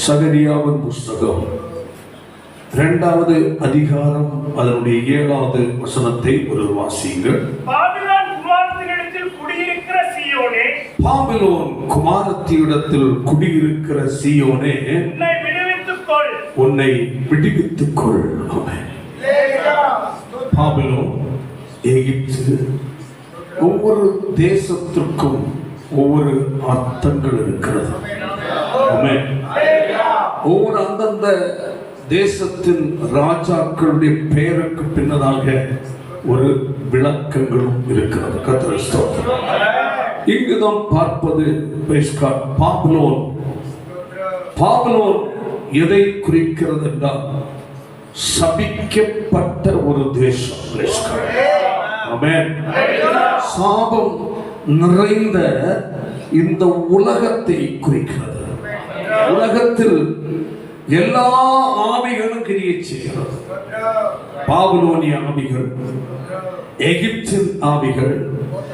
சகரியாவின் புஸ்தகம் 2வது அதிகாரம் அதனுடைய 7வது வசனத்தை ஒரு வாசியுங்கள். பாபிலோன் குமாரத்தினிடத்தில் குடியிருக்கிற சீயோனே, பாபிலோன் குமாரத்தினிடத்தில் குடியிருக்கிற சீயோனே, உன்னை விடுவித்துக்கொள், உன்னை விடுவித்துக்கொள். ஆமென். பாபிலோன், எகிப்து, ஒவ்வொரு தேசத்திற்கும் ஒவ்வொரு அர்த்தங்கள் இருக்கிறது. ஆமென். ஒவ்வொரு அந்தந்த தேசத்தின் ராஜாக்களுடைய பெயருக்கு பின்னதாக ஒரு விளக்கங்களும் இருக்கிறது. கர்த்தருக்கு ஸ்தோத்திரம். இங்கு நாம் பார்ப்பது பாபிலோன். பாபிலோன் எதை குறிக்கிறது என்றால் சபிக்கப்பட்ட ஒரு தேசம். ஆமென். சாபம் நிறைந்த இந்த உலகத்தை குறிக்கிறது. உலகத்தில் எல்லா ஆவிகளும் கிரியை செய்கிறது. பாபிலோனிய ஆவிகள், எகிப்தின் ஆவிகள்,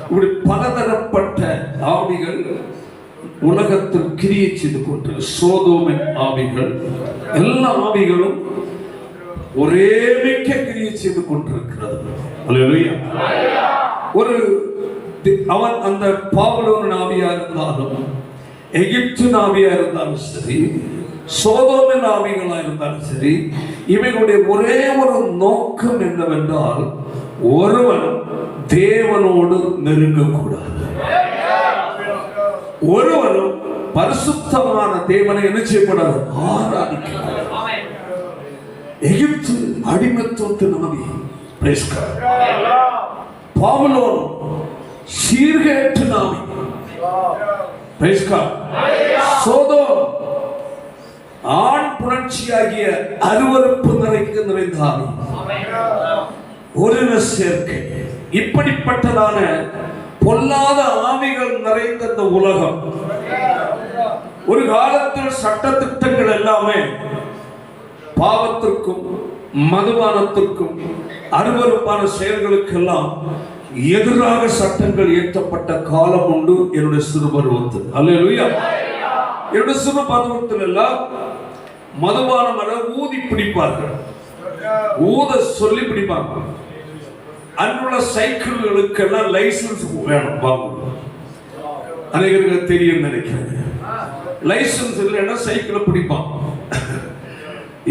இப்படி பலதரப்பட்ட ஆவிகள் உலகத்தில் கிரியை செய்து கொண்டு, சோதோமின் ஆவிகள், எல்லா ஆவிகளும் ஒரே மிக்க கிரியை செய்து கொண்டிருக்கிறது. அல்லேலூயா. ஒரு அவன் அந்த பாபிலோன் ஆவியா இருந்தாலும், எகிப்தின் ஆவியா இருந்தாலும் சரி, சோதோமின் ஆவிகளா இருந்தாலும் சரி, இவர்களுடைய ஒரே ஒரு நோக்கம் என்னவென்றால் ஒருவன் தேவனோடு நெருங்கக்கூடாது. ஒருவனும் பரிசுத்தமான தேவனை என்ன செய்யக்கூடாது, ஆராதிக்க. எகிப்து அடிமைத்துவத்தின் ஆவி. பாபிலோன் சீர்கேட்டு ஆவி. சோதோம் ஆண் புணர்ச்சியாகிய அருவருப்பு நிறைந்த ஆவி, ஒரு சேர்க்கை. இப்படிப்பட்டதான பொல்லாத ஆவிகள் நிறைந்த இந்த உலகம், ஒரு காலத்தில் சட்ட திட்டங்கள் எல்லாமே பாவத்திற்கும் மதுபானத்திற்கும் அருவருப்பான செயல்களுக்கெல்லாம் எதிராக சட்டங்கள் இயற்றப்பட்ட காலம் உண்டு. என்னுடைய சிறு பருவத்தில், அல்லேலூயா, என்னுடைய சிறு பருவத்தில் எல்லாம் மதுபானம் என ஊதி பிடிப்பார்கள், ஊத சொல்லி பிடிப்பாங்க. அன்றுள்ள சைக்கிள்களுக்கெல்லாம் லைசன்ஸ் வேணும், வாங்கணும். அனைவருக்கு தெரியும் நினைக்கிறேன். லைசன்ஸ் இல்லைன்னா சைக்கிளை பிடிப்பான்.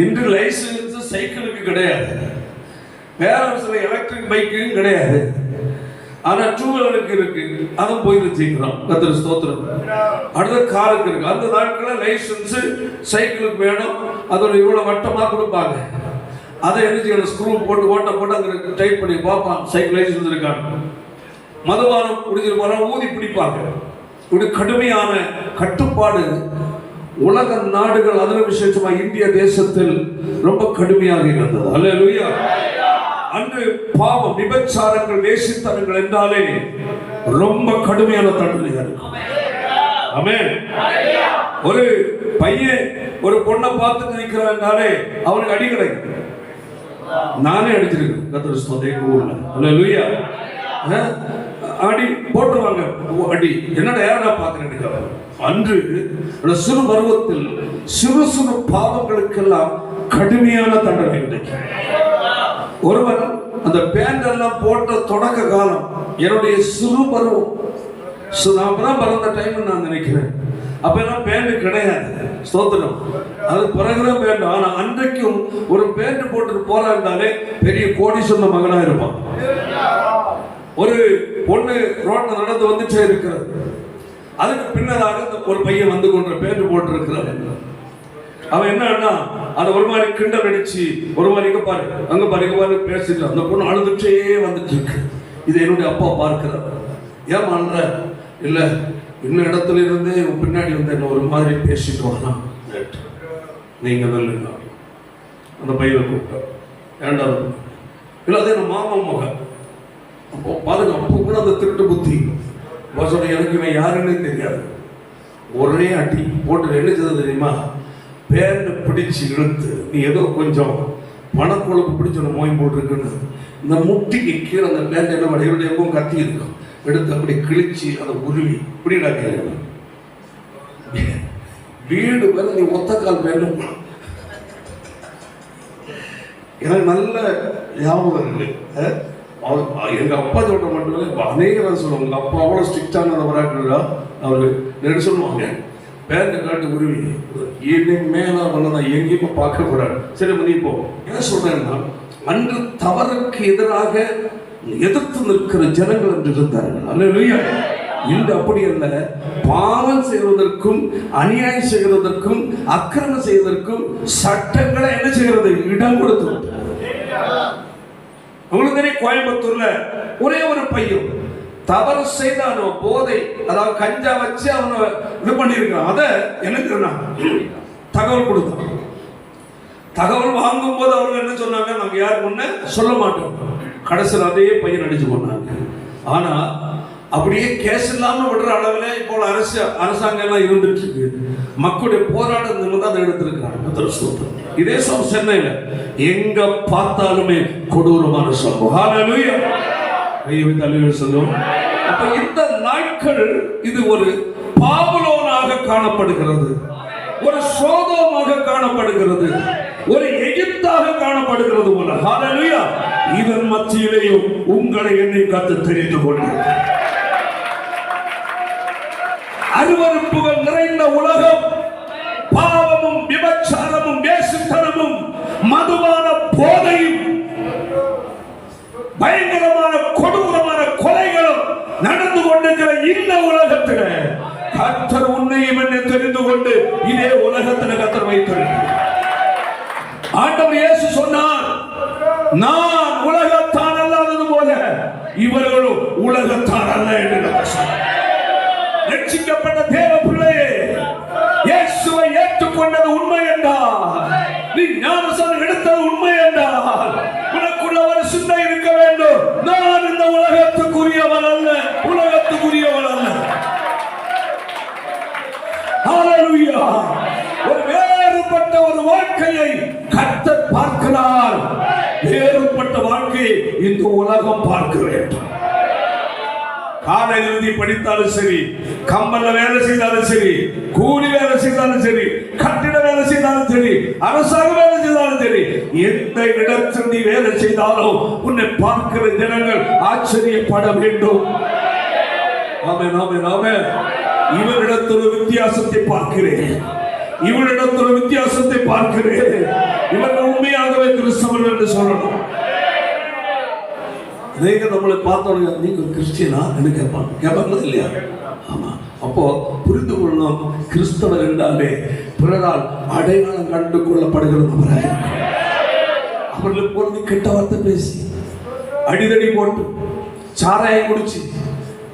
இன்று லைசன்ஸ் சைக்கிளுக்கு கிடையாது, வேற சில எலக்ட்ரிக் பைக்கும் கிடையாது, ஆனா டூ வீலருக்கு இருக்கு. அதுவும் போய் வச்சுக்கிறோம். கர்த்தருக்கு ஸ்தோத்திரம். அடுத்த காருக்கு இருக்கு. அந்த நாட்களில் லைசன்ஸ் சைக்கிளுக்கு வேணும். அதோட இவ்வளவு வட்டமா கொடுப்பாங்க. அதை என்ன செய்யணும், ஸ்க்ரூ போட்டு ஓட்ட போட்டு அங்கே டைப் பண்ணி பார்ப்பான் சைக்கிள் லைசன்ஸ் இருக்காங்க. மதுபானம் குடிச்சிட்டு போனா ஊதி பிடிப்பாங்க. இப்படி கடுமையான கட்டுப்பாடு உலக நாடுகள், அதில் விசேஷமா இந்திய தேசத்தில் ரொம்ப கடுமையாக இருந்தது. அல்லேலூயா. அன்று பாவம், விபச்சாரங்கள், வேசித்தனங்கள் என்றாலே ரொம்ப கடுமையான தண்டனைகள். ஆமென். ஒரு பையன் ஒரு பொண்ணை பார்த்து நினைக்கிறான் என்றாலே அவனுக்கு அடி கிடைக்கும். நானே அடிச்சிருக்கேன். கர்த்தருக்கு ஸ்தோத்திரம். ஊர்ல அல்லேலூயா அடி போட்டுருவாங்க. அடி என்னடா யாரா பார்க்கிறேன். அன்று சிறு பருவத்தில் சிறு சிறு பாவங்களுக்கெல்லாம் கடுமையான தண்டனை கிடைக்கும். ஒருவர் அந்த பேண்ட் எல்லாம் போட்ட தொடக்க காலம் என்னுடைய சிறு பருவம். நான் பிறந்த டைம் நான் நினைக்கிறேன். அப்ப எல்லாம் பேண்ட் கிடையாது. ஸ்தோத்திரம். அது பிறகுதான் பேண்ட். ஆனா அன்றைக்கும் ஒரு பேண்ட் போட்டு போறாண்டாலே பெரிய கோடீஸ்வரன் மகனா இருப்பான். ஒரு பொண்ணு ரோட்ல நடந்து வந்துட்டே இருக்கிறது. அதுக்கு பின்னதாக ஒரு பையன் வந்து கொண்டு பேண்ட் போட்டு இருக்கிறான். அவன் என்ன அதை ஒரு மாதிரி கிண்டல் அடிச்சு, ஒரு மாதிரி இங்க பாரு அங்க பாரு இங்க பாரு பேசிட்டு அந்த பொண்ணு அழுதுட்டே வந்துட்டு இருக்கு. இது என்னுடைய அப்பா பார்க்கிறார். ஏன் அழுற? இல்ல இன்னும் இடத்துல இருந்து பின்னாடி வந்து என்ன ஒரு மாதிரி பேசிட்டு வரலாம். நீங்க நல்ல அந்த பையனை கூப்பிட்டார். ஏண்டா? இல்ல அதே மாமா மகன். அப்போ பாருங்க, அப்போ கூட அந்த திருட்டு புத்தி வசதி. எனக்கு இவன் யாருன்னு தெரியாது. ஒரே அடி போட்டு என்ன செய்தது தெரியுமா? பேண்ட் பிடிச்சு இழுத்து, நீ ஏதோ கொஞ்சம் பணக்குழப்பு பிடிச்ச மோயம் போட்டிருக்குன்னு இந்த முட்டிக்கு கீழே அந்த பேண்ட் என்ன வடையுடைய கத்தி இருக்கும், எடுத்து அப்படி கிழிச்சு அதை உருவி இப்படி வீடு மேல நீ ஒத்த கால் மேலும். எனக்கு நல்ல ஞாபகம் இருக்கு. எங்க அப்பா சொல்ற மட்டும் அநேகர் சொல்லுவாங்க, உங்க அப்பா அவ்வளவு ஸ்ட்ரிக்டானவராக அவரு நேரம் சொல்லுவாங்க, பேரண்ட் காட்டு உருவி இனிமேல அவளை நான் எங்கேயுமே பார்க்க கூடாது. சரி நீ போ. ஏன் சொல்றேன்னா, அன்று தவறுக்கு எதிராக எதிர்த்து நிற்கிற ஜனங்கள் என்று இருந்தார்கள். அல்லேலூயா. இன்று அப்படி அல்ல. பாவம் செய்வதற்கும் அநியாயம் செய்வதற்கும் அக்கிரமம் செய்வதற்கும் சட்டங்களை என்ன செய்கிறது? இடம் கொடுத்து. உங்களுக்கு தெரியும், கோயம்புத்தூர்ல ஒரே ஒரு பையன் தவறு செய்த போதை, அதாவது கஞ்சா வச்சு அவனை இது பண்ணிருக்கான். அதை எனக்கு தகவல் கொடுத்தான். தகவல் வாங்கும் போது அவங்க என்ன சொன்னாங்க, நாங்க யாருக்கு முன்ன சொல்ல மாட்டோம். கடைசியில் அதே பையன் அடிச்சு போனாங்க. ஆனா அப்படியே கேஸ் இல்லாம விடுற அளவுல இப்போ அரசாங்கம் எல்லாம் இருந்துட்டு இருக்கு. மக்களுடைய போராட்டம் தான் அதை எடுத்திருக்கிறாங்க. இதே சம்பவம் சென்னையில எங்க பார்த்தாலுமே கொடூரமான சம்பவம். ஹல்லேலூயா. சொல்லுவோம். அப்ப இந்த நாட்கள் இது ஒரு பாபுலோனாக காணப்படுகிறது, ஒரு சோதோமாக காணப்படுகிறது, ஒரு எகிப்தாக காணப்படுகிறது போல. ஹல்லேலூயா. இதன் மத்தியிலேயும் உங்களை என்னை கத்து தெரிந்து கொண்டு அருவருப்புகள் நிறைந்த உலகம், பாவமும் விபச்சாரமும் வேசித்தனமும் மதுபான போதையும் பயங்கரமான கொடூரமான கொலைகளும் நடந்து கொண்டிருக்கிற இந்த உலகத்தில் கர்த்தர் உன்னையும் என்னை தெரிந்து கொண்டு இதே உலகத்தில் கர்த்தர் வைத்திருக்கிறார். ஆண்டவர் இயேசு சொன்னார், நான் உலகத்தான் அல்லாதது போல இவர்களும் உலகத்தான் அல்ல என்று சொன்னார். ரட்சிக்கப்பட்ட தேவ பிள்ளையே, இயேசுவை ஏற்றுக்கொண்டது உண்மை என்றால், நீ ஞானஸ்நானம் எடுத்தது உண்மை என்றால், உனக்குள்ள ஒரு சிந்தை இருக்க வேண்டும், நான் இந்த உலகத்துக்குரியவன் அல்ல, உலகத்துக்குரியவன் அல்ல. ஹல்லேலூயா. ஒரு வேறுபட்ட ஒரு வாழ்க்கையை கர்த்தர் பார்க்கிறார். வேறுபட்ட வாழ்க்கையை இந்த உலகம் பார்க்க வேண்டும். காலை எழுதி படித்தாலும் சரி, கம்பல்ல வேலை செய்தாலும் சரி, கூலி வேலை செய்தாலும் சரி, கட்டிட வேலை செய்தாலும் சரி, அரசாங்க வேலை செய்தாலும் சரி, எந்த இடத்தில் நீ வேலை செய்தாலும் உன்னை பார்க்கிற ஜனங்கள் ஆச்சரியப்பட வேண்டும். ஆமென், ஆமென், ஆமென். இவரிடத்தில் ஒரு வித்தியாசத்தை பார்க்கிறேன், இவரிடத்தில் ஒரு வித்தியாசத்தை பார்க்கிறேன். இவர்கள் உண்மையாகவே கிறிஸ்தவர்கள் என்று சொல்லணும். நீங்க நம்மளை பார்த்தோம், நீங்க கிறிஸ்டியனா என்று கேட்பாங்களா இல்லையா? ஆமா. அப்போ புரிந்து கொள்ளணும், கிறிஸ்தவர் என்றாலே பிறரால் அடையாளம் கண்டு கொள்ளப்படுகிறது. அவர்களுக்கு பொழுது கெட்ட வார்த்தை பேசி, அடிதடி போட்டு, சாராயம் குடிச்சு,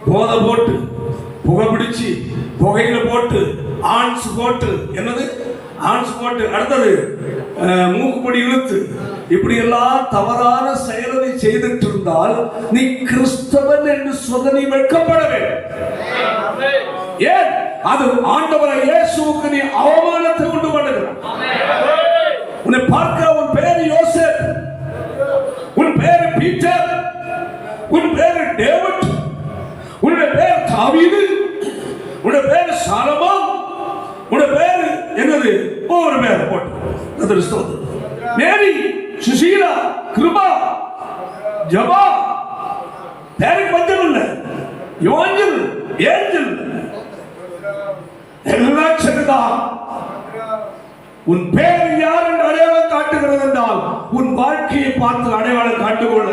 போதை போட்டு, புகை பிடிச்சு, புகையில போட்டு, ஆன்ஸ் போட்டு, என்னது ஆன்ஸ் போட்டு, அடுத்தது மூக்குப்படி இழுத்து, இப்படி எல்லாம் தவறான செயலை செய்துட்டு இருந்தால் நீ கிறிஸ்தவன் என்று சொல்ல நீ வெட்கப்பட வேண்டும். ஏன்? அது ஆண்டவரை இயேசுவுக்கு நீ அவமானத்தை கொண்டு பண்ணுகிறாய். உன்னை பார்க்க உன் பேர் யோசேப், உன் பேர் பீட்டர், உன் பேர் டேவிட், உன்னுடைய பேர் தாவீது, உன்னுடைய பேர் சாலமோன், உன்னுடைய பேர் என்னது? ஒரு பேர் போட்டு மேரி, சுசீலா, கிருபா, ஜபா, பேருக்கு பஞ்சம் இல்லை. யோஞ்சல், ஏஞ்சல் எல்லாம் சரிதான். உன் பேர் யார் என்று அடையாளம் காட்டுகிறது என்றால் உன் வாழ்க்கையை பார்த்து அடையாளம் காட்டுக்கொள்ள.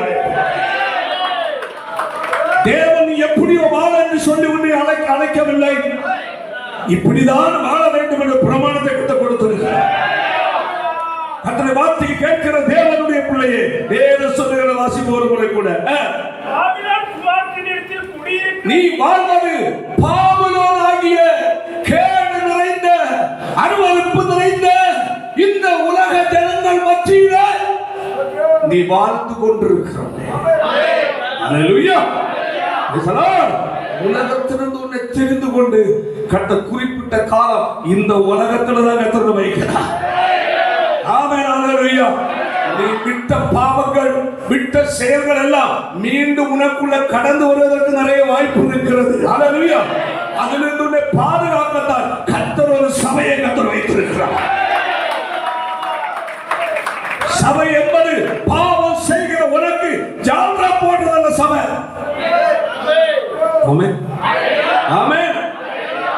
தேவன் எப்படியோ வாழ என்று சொல்லி உன்னை அழைக்கவில்லை, இப்படிதான் வாழ வேண்டும் என்ற பிரமாணத்தை கொடுத்திருக்கிறார். கர்த்தருடைய வார்த்தையை கேட்கிற தேவனுடைய பிள்ளையே, வேத சொல்லுகிற வாசிப்பவர்களை கூட நீ வாழ்வது பாவலோன் ஆகிய கேடு நிறைந்த அருவருப்பு நிறைந்த இந்த உலக ஜனங்கள் மத்தியில நீ வாழ்ந்து கொண்டிருக்கிறாய். அல்லேலூயா. உலகத்திலிருந்து உன்னை தெரிந்து கொண்டு கட்ட குறிப்பிட்ட காலம் இந்த உலகத்துல தான் கர்த்தர் வைக்கிறார். ஆமென், அல்லேலூயா. நீ விட்ட பாவங்கள், விட்ட செயல்கள் எல்லாம் மீண்டும் உனக்குள்ள கடந்து வருவதற்கு நிறைய வாய்ப்பு இருக்கிறது. அல்லேலூயா. அதிலிருந்து உன்னை பாதுகாக்கத்தான் கர்த்தர் ஒரு சபையை ஆமென் ஆமென்.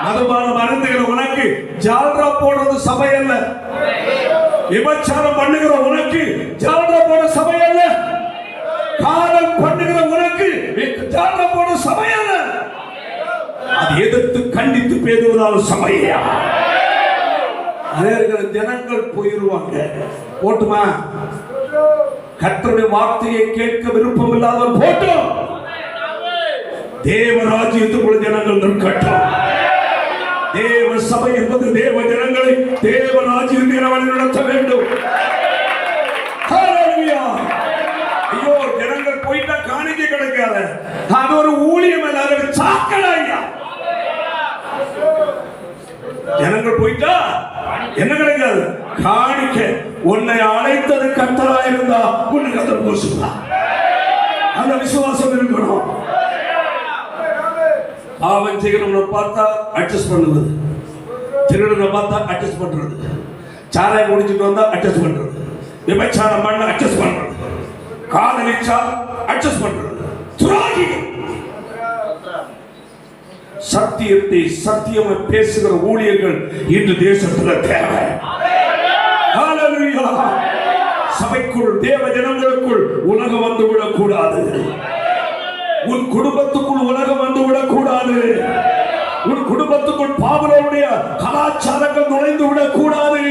மதுபானம் அருந்துகிற உனக்கு ஜால்ரா போடுறது சபை அல்ல. விபச்சாரம் பண்ணுகிற உனக்கு ஜால்ரா போட சபை அல்ல. காதல் பண்ணுகிற உனக்கு ஜால்ரா போட சபை அல்ல. அது எதிர்த்து கண்டித்து பேசுவதால் சபையா? அதே ஜனங்கள் போயிருவாங்க. போட்டுமா? கர்த்தருடைய வார்த்தையை கேட்க விருப்பம் இல்லாதவர் போட்டோம். தேவராஜ்யத்துக்குள்ள ஜனங்கள் நிற்கட்டும். தேவ சபை என்பது தேவ ஜனங்களை தேவராஜ்யம் நடத்த வேண்டும். ஐயோ, ஜனங்கள் போயிட்டா காணிக்கை கிடைக்காத. அது ஒரு ஊழியம் இல்லாத சாக்கடையா. ஜனங்கள் போயிட்டா என்ன கிடைக்காது? காணிக்கை. உன்னை அழைத்தது கர்த்தரா இருந்தா உன்னை கர்த்தர் போசுவார். அந்த விசுவாசம் இருக்கணும். பாவம் செய்கிறவனை பார்த்தா அட்ஜஸ்ட் பண்ணுவது, திருடனை பார்த்தா அட்ஜஸ்ட் பண்றது, சாராயம் குடிச்சிட்டு வந்தா அட்ஜஸ்ட் பண்றது, விபச்சாரம் பண்ண அட்ஜஸ்ட் பண்றது, காதலிச்சா அட்ஜஸ்ட் பண்றது, துரோகி. சத்தியத்தை சத்தியமா பேசுகிற ஊழியர்கள் இன்று தேசத்துல தேவை. ஹல்லேலூயா. சபைக்குள் தேவ ஜனங்களுக்குள் உலகம் வந்து விடக்கூடாது. உன் குடும்பத்துக்குள் உலகம் வந்து விடக்கூடாது. உன் குடும்பத்துக்குள் பாவனுடைய கலாச்சாரங்கள் நுழைந்து விடக்கூடாது.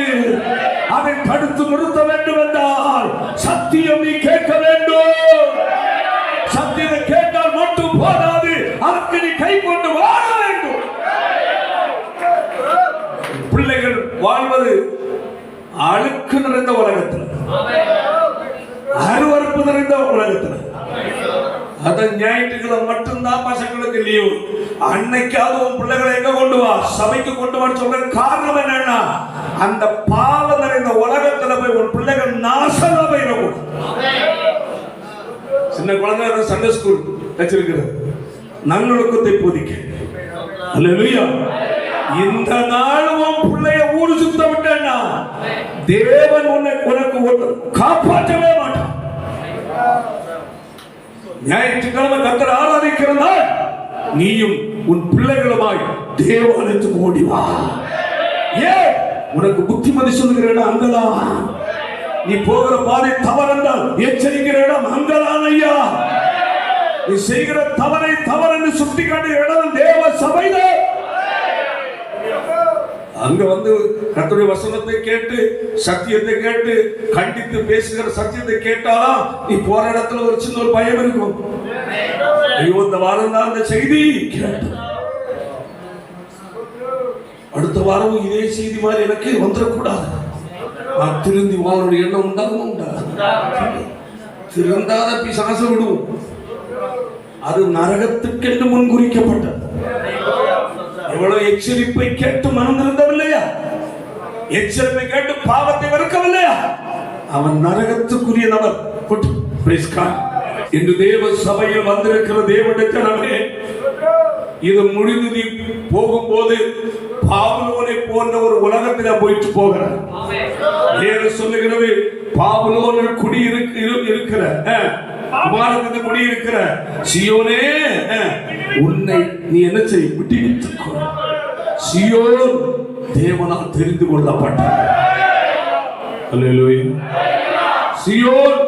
அதை தடுத்து நிறுத்த வேண்டும் என்றால் சத்தியம் நீ கேட்க வேண்டும். சத்தியத்தை கேட்டால் மட்டும் போதாது, அதற்கு நீ கை கொண்டு வாழ வேண்டும். பிள்ளைகள் வாழ்வது அழுக்கு நிறைந்த உலகத்தில், அருவருப்பு நிறைந்த உலகத்தில். அத ஞாயிற்றுக்கிழமை மட்டும்தான் பசங்களுக்கு லீவு. அன்னைக்காவது உன் பிள்ளைகளை எங்க கொண்டு வா, சபைக்கு கொண்டு வா சொல்ற காரணம் என்னன்னா, அந்த பாவம் நிறைந்த உலகத்துல போய் உன் பிள்ளைகள் நாசமா போயிடக்கூடாது. சின்ன குழந்தை சண்டே ஸ்கூல் வச்சிருக்கிறது நல்லொழுக்கத்தை போதிக்க. அல்லேலூயா. இந்த நாளும் பிள்ளைய ஊரு சுத்த விட்டா தேவன் உனக்கு காப்பாற்றவே மாட்டான். ஞாயிற்றுக்கிழமை கர்த்தரை ஆராதிக்கிறதால் நீயும் உன் பிள்ளைகளுமாய் தேவாலயத்துக்கு ஓடி வா. ஏன்? உனக்கு புத்திமதி சொல்லுகிற இடம் அங்கதான். நீ போகிற பாதை தவறென்றால் எச்சரிக்கிற இடம் அங்கதான் ஐயா. நீ செய்கிற தவறை தவறு சுட்டி காட்டுகிற இடம் தேவ சபைதான். அங்க வந்து கர்த்தருடைய வசனத்தை கேட்டு சத்தியத்தை கேட்டு கண்டித்து பேசுகிற சத்தியத்தை கேட்டாலும் நீ போற இடத்துல ஒரு சின்ன ஒரு பயம் இருக்கும். ஐயோ, இந்த வாரம் தான் அந்த செய்தி கேட்ட, அடுத்த வாரம் இதே செய்தி மாதிரி எனக்கு வந்துடக்கூடாது. நான் திருந்தி வாழனுடைய எண்ணம் உண்டாகும். திருந்தாத பிசாசு விடுவோம். அது நரகத்துக்கென்று முன்குறிக்கப்பட்டது. எவ்வளவு எச்சரிப்பை கேட்டு மனம் திருந்தவில்லையா? எச்சரிப்பை கேட்டு பாவத்தை வெறுக்கவில்லையா? அவன் நரகத்துக்குரிய நபர். இன்று தேவ சபையில் வந்திருக்கிற தேவனுடைய ஜனமே, இது முடிந்து நீ போகும்போது பாபுலோனை போன்ற ஒரு உலகத்தில போயிட்டு போகிற சொல்லுகிறது. பாபுலோனில் குடியிருக்கிற குடியிருக்கிற சீயோனே, உன்னை நீ என்ன செய்ய விட்டுவித்துக்கோ. சீயோன் தேவனால் தெரிந்து கொள்ளப்பட்ட. அல்லேலூயா. சீயோன்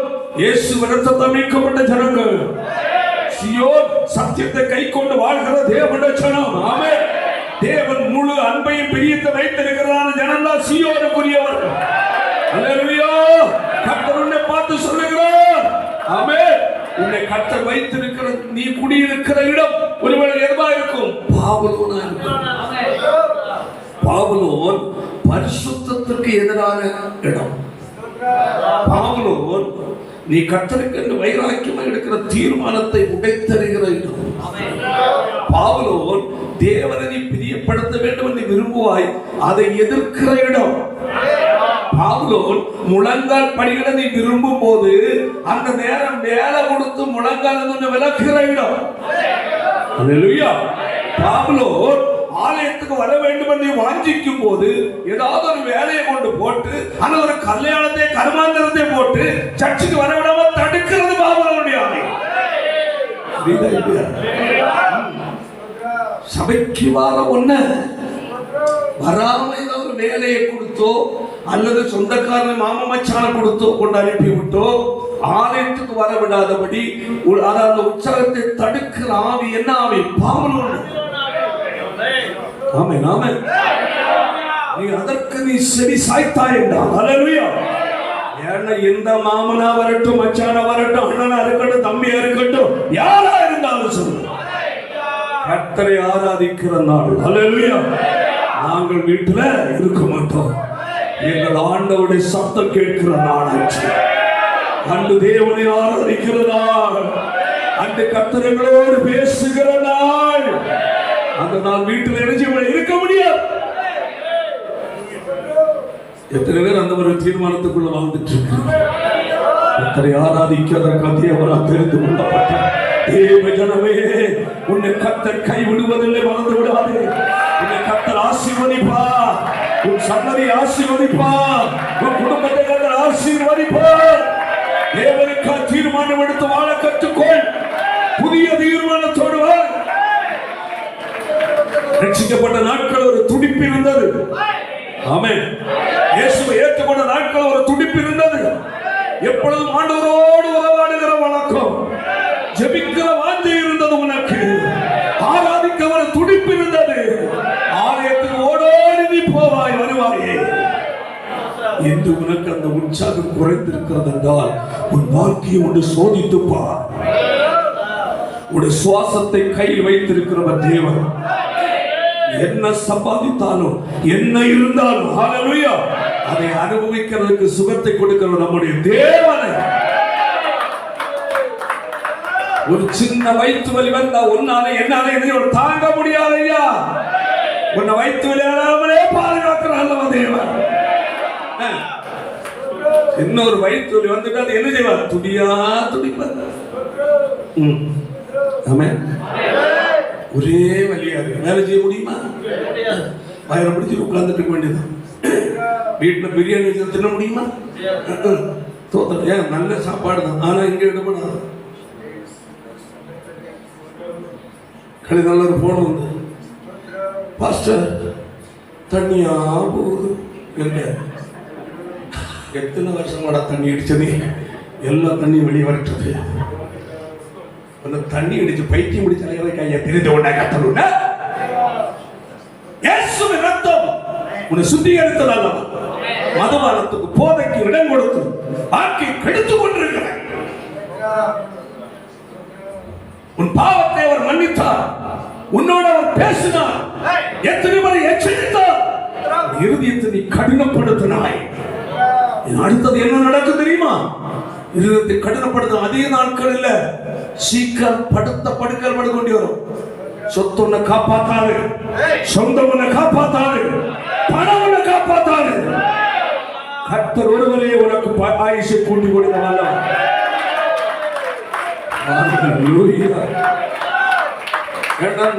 இயேசுவிடத்தில் மீட்கப்பட்ட ஜனங்கள். சீயோன் சத்தியத்தை கை கொண்டு வாழ்கிற தேவனுடைய ஜனம். ஆமென். தேவன் முழு அன்பையும் பிரியத்தை வைத்திருக்கிறதான ஜனம் தான் சீயோனுக்குரியவர். அல்லேலூயா. கர்த்தர் உன்னை பார்த்து சொல்லுகிறார். ஆமென். உன்னை கர்த்தர் வைத்திருக்கிற நீ குடியிருக்கிற இடம் ஒருவேளை எதுவா இருக்கும்? பாபுலோனா இருக்கும். பாபுலோன் பரிசுத்தத்திற்கு எதிரான இடம். பாபுலோன் நீ கர்த்தருக்கு என்று வைராக்கியமாக எடுக்கிற தீர்மானத்தை உடைத்தறிகிற இடம். பாபுலோன் தேவனை நீ பிரியப்படுத்த வேண்டும் என்று விரும்புவாய், அதை எதிர்க்கிற இடம். பாபுலோன் முழங்கால் படிகளை நீ விரும்பும் போது அந்த நேரம் வேலை கொடுத்து முழங்கால் கொஞ்சம் விலக்குகிற இடம். அல்லேலூயா. பாபுலோன் ஆலயத்துக்கு வர வேண்டும் என்று வாஞ்சிக்கும் போது ஏதாவது ஒரு வேலையை கொண்டு போட்டு அந்த ஒரு கல்யாணத்தை கர்மாந்தரத்தை போட்டு சர்ச்சுக்கு வர விடாம தடுக்கிறது பாபுலோனுடைய ஆலயம். சபைக்கு வர ஒண்ணு வராம ஏதாவது ஒரு வேலையை கொடுத்தோ அல்லது சொந்தக்காரனை மாமா மச்சான கொடுத்தோ கொண்டு அனுப்பி விட்டோ ஆலயத்துக்கு வர விடாதபடி அந்த உற்சாகத்தை தடுக்கிற ஆவி என்ன ஆவி? பாவம். ஆமே நாம நீ அதற்கு நீ செவி சாய்த்தாய் என்றால் அல்லேலூயா. ஏன்னா எந்த மாமனா வரட்டும், மச்சானா வரட்டும், அண்ணனா இருக்கட்டும், தம்பியா இருக்கட்டும், யாரா இருந்தாலும் சொல்லு, கர்த்தரை ஆராதிக்கிற நாள் அல்லேலூயா. நாங்கள் வீட்டுல இருக்க மாட்டோம். எங்கள் ஆண்டவருடைய சத்தம் கேட்கிற நாள் அன்று தேவனை ஆராதிக்கிற நாள், அன்று கர்த்தர்களோடு பேசுகிற நாள். அந்த நாள் வீட்டில் இருக்க முடியாது. எத்தனை பேர் அந்த ஒரு தீர்மானத்துக்குள்ள வாழ்ந்துட்டு இருக்கிறார்? கர்த்தரை ஆராதிக்கிறதற்காக தேவனால் தெரிந்து கொள்ளப்பட்ட தேவ ஜனமே, உன்னை கர்த்தர் கை விடுவதில்லை, மறந்து விடாதே. உன்னை கர்த்தர் ஆசீர்வதிப்பார், உன் சந்ததி ஆசீர்வதிப்பார், உன் குடும்பத்தை கர்த்தர் ஆசீர்வதிப்பார். தேவனுக்காக தீர்மானம் எடுத்து வாழ கற்றுக்கொள். புதிய தீர்மானத்தோடு வா. ரட்சிக்கப்பட்ட நாட்கள் ஒரு துடிப்பு இருந்தது. ஆமென். இயேசுவை ஏற்றுக்கொண்ட நாட்கள் ஒரு துடிப்பு இருந்தது. எப்பொழுதும் ஆண்டவரோடு உறவாடுகிற வழக்கம், ஜெபிக்கிற வாஞ்சை இருந்தது. உனக்கு ஆராதிக்க ஒரு துடிப்பு இருந்தது. ஆலயத்துக்கு ஓடோடி நீ போவாய், வருவாயே. என்று உனக்கு அந்த உற்சாகம் குறைந்திருக்கிறது என்றால் உன் வாழ்க்கையை ஒன்று சோதித்து பார். உன் சுவாசத்தை கையில் வைத்திருக்கிறவர் தேவன். என்ன சம்பாதித்தாலும் என்ன இருந்தாலும் ஹல்லேலூயா, அதை அனுபவிக்கிறதுக்கு சுகத்தை கொடுக்கிற நம்முடைய தேவனை. ஒரு சின்ன வயிற்று வலி வந்தா உன்னால என்னால எதையும் தாங்க முடியாது ஐயா. உன்னை வயிற்று வலி ஆனாமலே பாதுகாக்கிற அல்லவா தேவன். இன்னொரு வயிற்று வலி வந்துட்டா என்ன செய்வார்? துடியா துடிப்பார். ஆமென். ஒரே வழியா வேலை செய்ய முடியுமா? வயிறு பிடிச்சி உட்கார்ந்துட்டு இருக்க வேண்டியது. வீட்டுல பிரியாணி தின்ன முடியுமா? தோத்தம். ஏன் நல்ல சாப்பாடு தான், ஆனா இங்க இடப்படாது. கடைசி நல்ல ஒரு போன வந்து, பாஸ்டர் தண்ணியா போகுது. எத்தனை வருஷமாடா தண்ணி அடிச்சது? எல்லா தண்ணியும் வெளியே வரட்டது. தண்ணி அடிச்சு பைத்தியம் முடிச்ச கையை தெரிந்து கொண்டா கத்தருன்னா இயேசுவின் ரத்தம் உன்னை சுத்திகரித்ததால் மதுபானத்துக்கு போதைக்கு இடம் கொடுத்து ஆக்கி கெடுத்துக் கொண்டிருக்கிற உன் பாவத்தை அவர் மன்னித்தார். உன்னோட அவர் பேசினார். எத்தனை முறை எச்சரித்தார். இருதயத்தை நீ கடினப்படுத்தினாய். அடுத்தது என்ன நடக்கும் தெரியுமா? இருதயத்தை கடினப்படுத்த அதிக நாட்கள் இல்ல, சீக்கிரம் படுக்கல் படு கொண்டு வரும். சொத்து உன்னை காப்பாத்தாது, சொந்தம் உன்னை காப்பாத்தாது, பணம் உன்னை காப்பாத்தாது. கர்த்தர் ஒருவரே உனக்கு ஆயுஷை கூட்டி கொடுத்தவல்ல.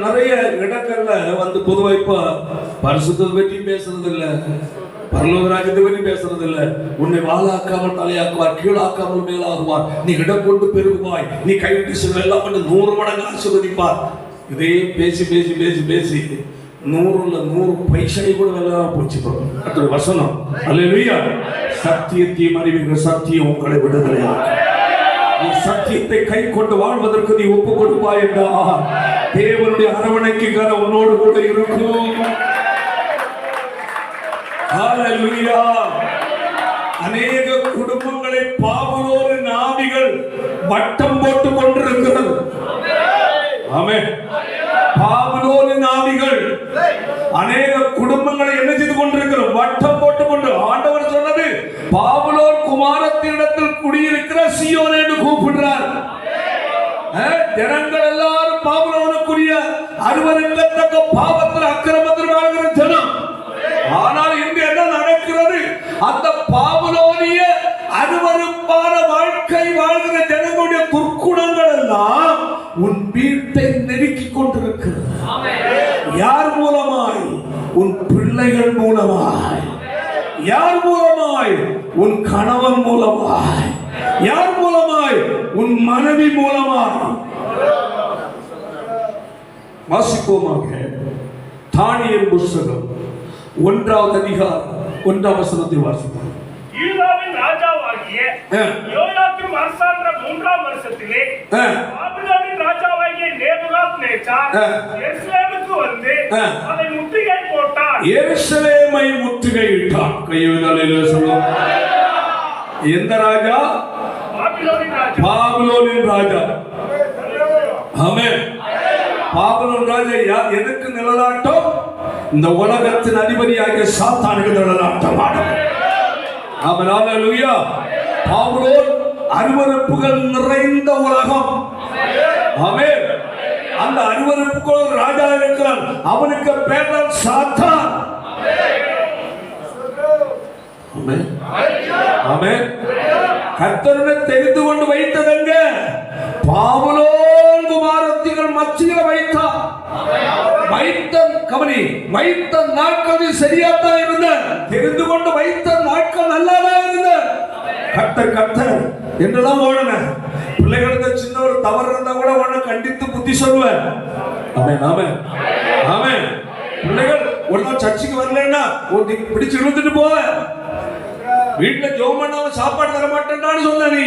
நிறைய இடங்கள்ல வந்து பொதுவா இப்ப பரிசுத்தத்தை பற்றி பேசுறது இல்ல, பரலோக ராஜ்யத்தை பற்றி பேசுறது இல்ல. உன்னை வாழாக்காமல் தலையாக்குவார், கீழாக்காமல் மேலாகுவார், நீ இடம் கொண்டு பெருகுவாய், நீ கைவிட்டு செல்வ எல்லாம் பண்ணி 100 மடங்கு ஆசீர்வதிப்பார். இதே பேசி பேசி பேசி பேசி 100 பைசை கூட வெள்ளமா போச்சு. அடுத்த வசனம் அல்லேலூயா. சத்தியத்தையும் அறிவிக்கிற சத்தியம் உங்களை விடுதலையாக்கும். நீ சத்தியத்தை கை கொண்டு வாழ்வதற்கு நீ ஒப்பு கொடுப்பாய் என்றால் தேவனுடைய அரவணைக்கு உன்னோடு கூட இருக்கும். ஹல்லேலூயா. அநேக குடும்பங்களை பாவலோரின் ஆவிகள் வட்டம் போட்டுக் கொண்டிருக்கிறது. ஆமென். பாவலோரின் ஆவிகள் அநேக குடும்பங்களை என்ன செய்து கொண்டிருக்கிறது? வட்டம் போட்டுக் கொண்டு. ஆண்டவர் சொன்னது பாவலோர் குமாரத்தினிடத்தில் குடியிருக்கிற சீயோன் என்று கூப்பிடுறார். ஜனங்கள் எல்லாரும் பாவலோனுக்குரிய அருவருக்கத்தக்க பாவத்தில் அக்கிரமத்தில் வாழ்கிற ஜனம். ஆனால் இன்று என்ன நடக்கிறது? அந்த பாவலோனிய அருவருப்பான வாழ்க்கை வாழ்கிற ஜனங்களுடைய துர்க்குணங்கள் எல்லாம் உன் வீட்டை நெருக்கிக் கொண்டிருக்கிறது. யார் மூலமாய்? உன் பிள்ளைகள் மூலமாய். யார் மூலமாய்? உன் கணவன் மூலமாய். யார் மூலமாய்? உன் மனைவி மூலமாய். வாசிப்போமாக. தானியேல் புஸ்தகம் 1வது அதிகாரம் 1ஆம் வசனத்தை வாசிப்போம். யூதாவின் ராஜாவாகிய யோயாக்கீம் அரசாண்ட 3ஆம் வருஷத்திலே பாபிலோனின் ராஜாவாகிய நேபுகாத்நேச்சார் எருசலேமுக்கு வந்து அதை முற்றுகை போட்டான். எருசலேமை முற்றுகையிட்டான். கையெழுத்தாலே சொல்லுவோம். எந்த ராஜா? பாபிலோனின் ராஜா. ஆமென். பாபிலோன் ராஜா எதுக்கு நிழலாட்டம்? இந்த உலகத்தின் அதிபதியாகிய சாத்தானுக்கு நிழலாட்டம். ஆமென். ஹல்லேலூயா. பாபிலோன் அருவருப்புகள் நிறைந்த உலகம். ஆமென். அந்த அருவருப்புகள் ராஜா இருக்கிறான். அவனுக்கு பேர் தான் சாத்தான். ஆமென். ஆமென். கர்த்தருடைய தெரிந்து கொண்டு வைத்ததங்க பாபிலோன் குமாரத்திகள் மத்தியில் வைத்தார். வைத்த நாட்கள் சரியாத்தான் இருந்த, தெரிந்து கொண்டு வைத்த நாட்கள் நல்லாதான் இருந்த. கர்த்தர் என்றெல்லாம் ஓடன. பிள்ளைகளுக்கு சின்ன ஒரு தவறு இருந்தா கூட உடனே கண்டித்து புத்தி சொல்லுவேன். ஆமென். ஆமென். ஆமென். பிள்ளைகள் ஒரு சர்ச்சுக்கு வரலன்னா பிடிச்சு இழுத்துட்டு போவ. வீட்டுல ஜெபம் பண்ணாம சாப்பாடு தர மாட்டேன்னு சொன்ன நீ.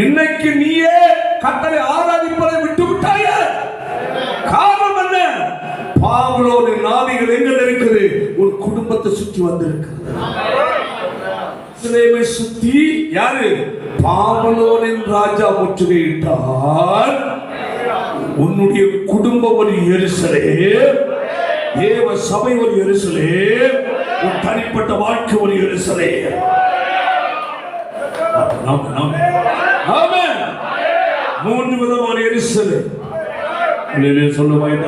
இன்னைக்கு நீயே கர்த்தரை ஆராதிப்பதை விட்டு விட்டாய. காரணம் என்ன? பாபிலோனின் ஆவிகள் எங்க இருக்குது? உன் குடும்பத்தை சுற்றி வந்திருக்கிறது. எருசலேமை சுத்தி யாரு? பாபிலோனின் ராஜா முற்றுகையிட்டார். உன்னுடைய குடும்பம் ஒரு எருசலேம், தேவ சபை ஒரு எருசலேம், உன் தனிப்பட்ட வாழ்க்கை ஒரு எருசலேம். ஆமென். 3 விதமான எருசலேம். சொல்லுவாங்க.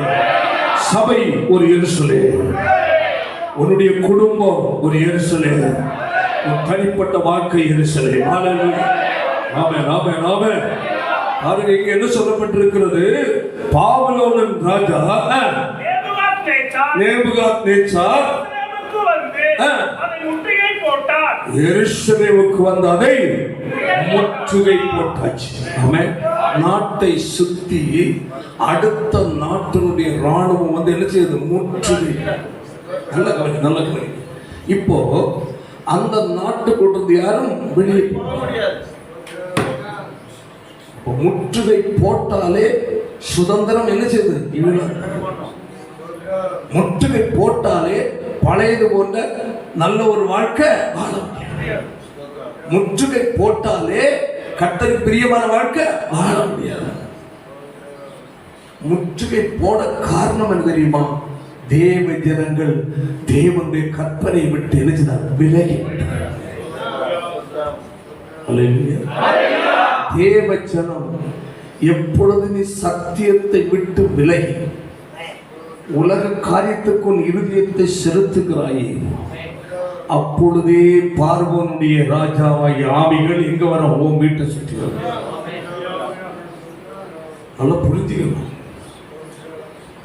சபை ஒரு எருசலேம், உன்னுடைய குடும்பம் ஒரு எருசலேம், உன் தனிப்பட்ட வாழ்க்கை எருசலேம். ஹல்லேலூயா. ஆமென். ஆமென். ஆமென். அதுக்கு இங்க என்ன சொல்லப்பட்டிருக்கிறது? பாபிலோனின் ராஜா நேபுகாத்நேச்சார் எருசலேமுக்கு வந்து அதை முற்றுகை போட்டாச்சு. ஆமென். நாட்டை சுத்தி அடுத்த நாட்டினுடைய ராணுவம் வந்து என்ன செய்யுது? முற்றுகை. நல்ல கவனி. இப்போ அந்த நாட்டுக்குள்ள யாரும் வெளியே முற்றுகை போட்டாலே சுதந்திரம் என்ன செய்யுது? முற்றுகை போட்டாலே பழையது போன்ற நல்ல ஒரு வாழ்க்கை வாழ முடியாது. முற்றுகை போட்டாலே கர்த்தருக்கு பிரியமான வாழ்க்கை வாழ முடியாது. முற்றுகை போட காரணம் என்ன தெரியுமா? தேவ ஜனங்கள் தேவனுடைய கற்பனை விட்டு எழுதினார், விலகி. தேவ ஜனம் எப்பொழுது நீ சத்தியத்தை விட்டு விலகி உலக காரியத்துக்கு உன் இருதயத்தை செலுத்துகிறாயே, அப்பொழுதே பார்வோனுடைய ராஜாவாகிய ஆவிகள் எங்க வர? உன் வீட்டை சுற்றி வரும். நல்லா புரிஞ்சுக்கணும்.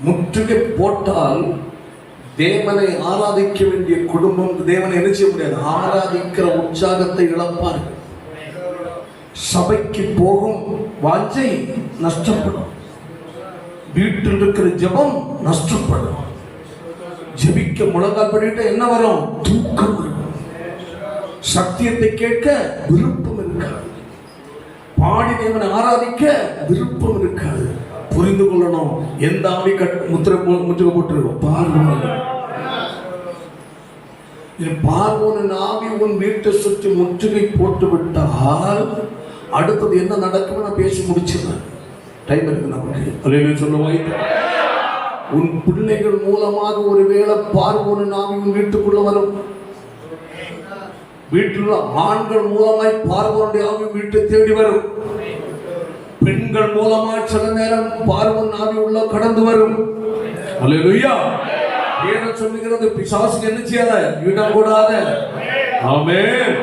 முற்றுகை போட்டால் தேவனை ஆராதிக்க வேண்டிய குடும்பம் தேவனை என்ன செய்ய முடியாது? ஆராதிக்கிற உற்சாகத்தை இழப்பார்கள். சபைக்கு போகும் வாஞ்சை நஷ்டப்படும். வீட்டில் இருக்கிற ஜெபம் நஷ்டப்படும். ஜெபிக்க முழங்கால் பண்ணிட்டு என்ன வரும்? தூக்கம் வரும். சத்தியத்தை கேட்க விருப்பம் இருக்காது. பாடி தேவனை ஆராதிக்க விருப்பம் இருக்காது. புரிந்து கொள்ளணும். எந்த ஆவி முற்றுகை போட்டுருக்கோம்? பார்வோனின் ஆவி உன் வீட்டை சுற்றி முற்றுகை போட்டு விட்டால் அடுத்தது என்ன நடக்கும்? நான் பேசி முடிச்சிருந்தேன். டைம் இருக்கு நமக்கு. சொல்லுவாய். உன் பிள்ளைகள் மூலமாக ஒருவேளை பார்வோனின் ஆவி உன் வீட்டுக்குள்ள வரும். வீட்டில் ஆண்கள் மூலமாய் பார்வோனுடைய ஆவி வீட்டை தேடி வரும். பெண்கள் மூலமாய் சில நேரம் பார்வோன் ஆவி உள்ள கடந்து வரும். அல்லேலூயா. வேதம் சொல்லுகிறது பிசாசுக்கு என்ன செய்யாத? இடம் கூடாத. ஆமென்.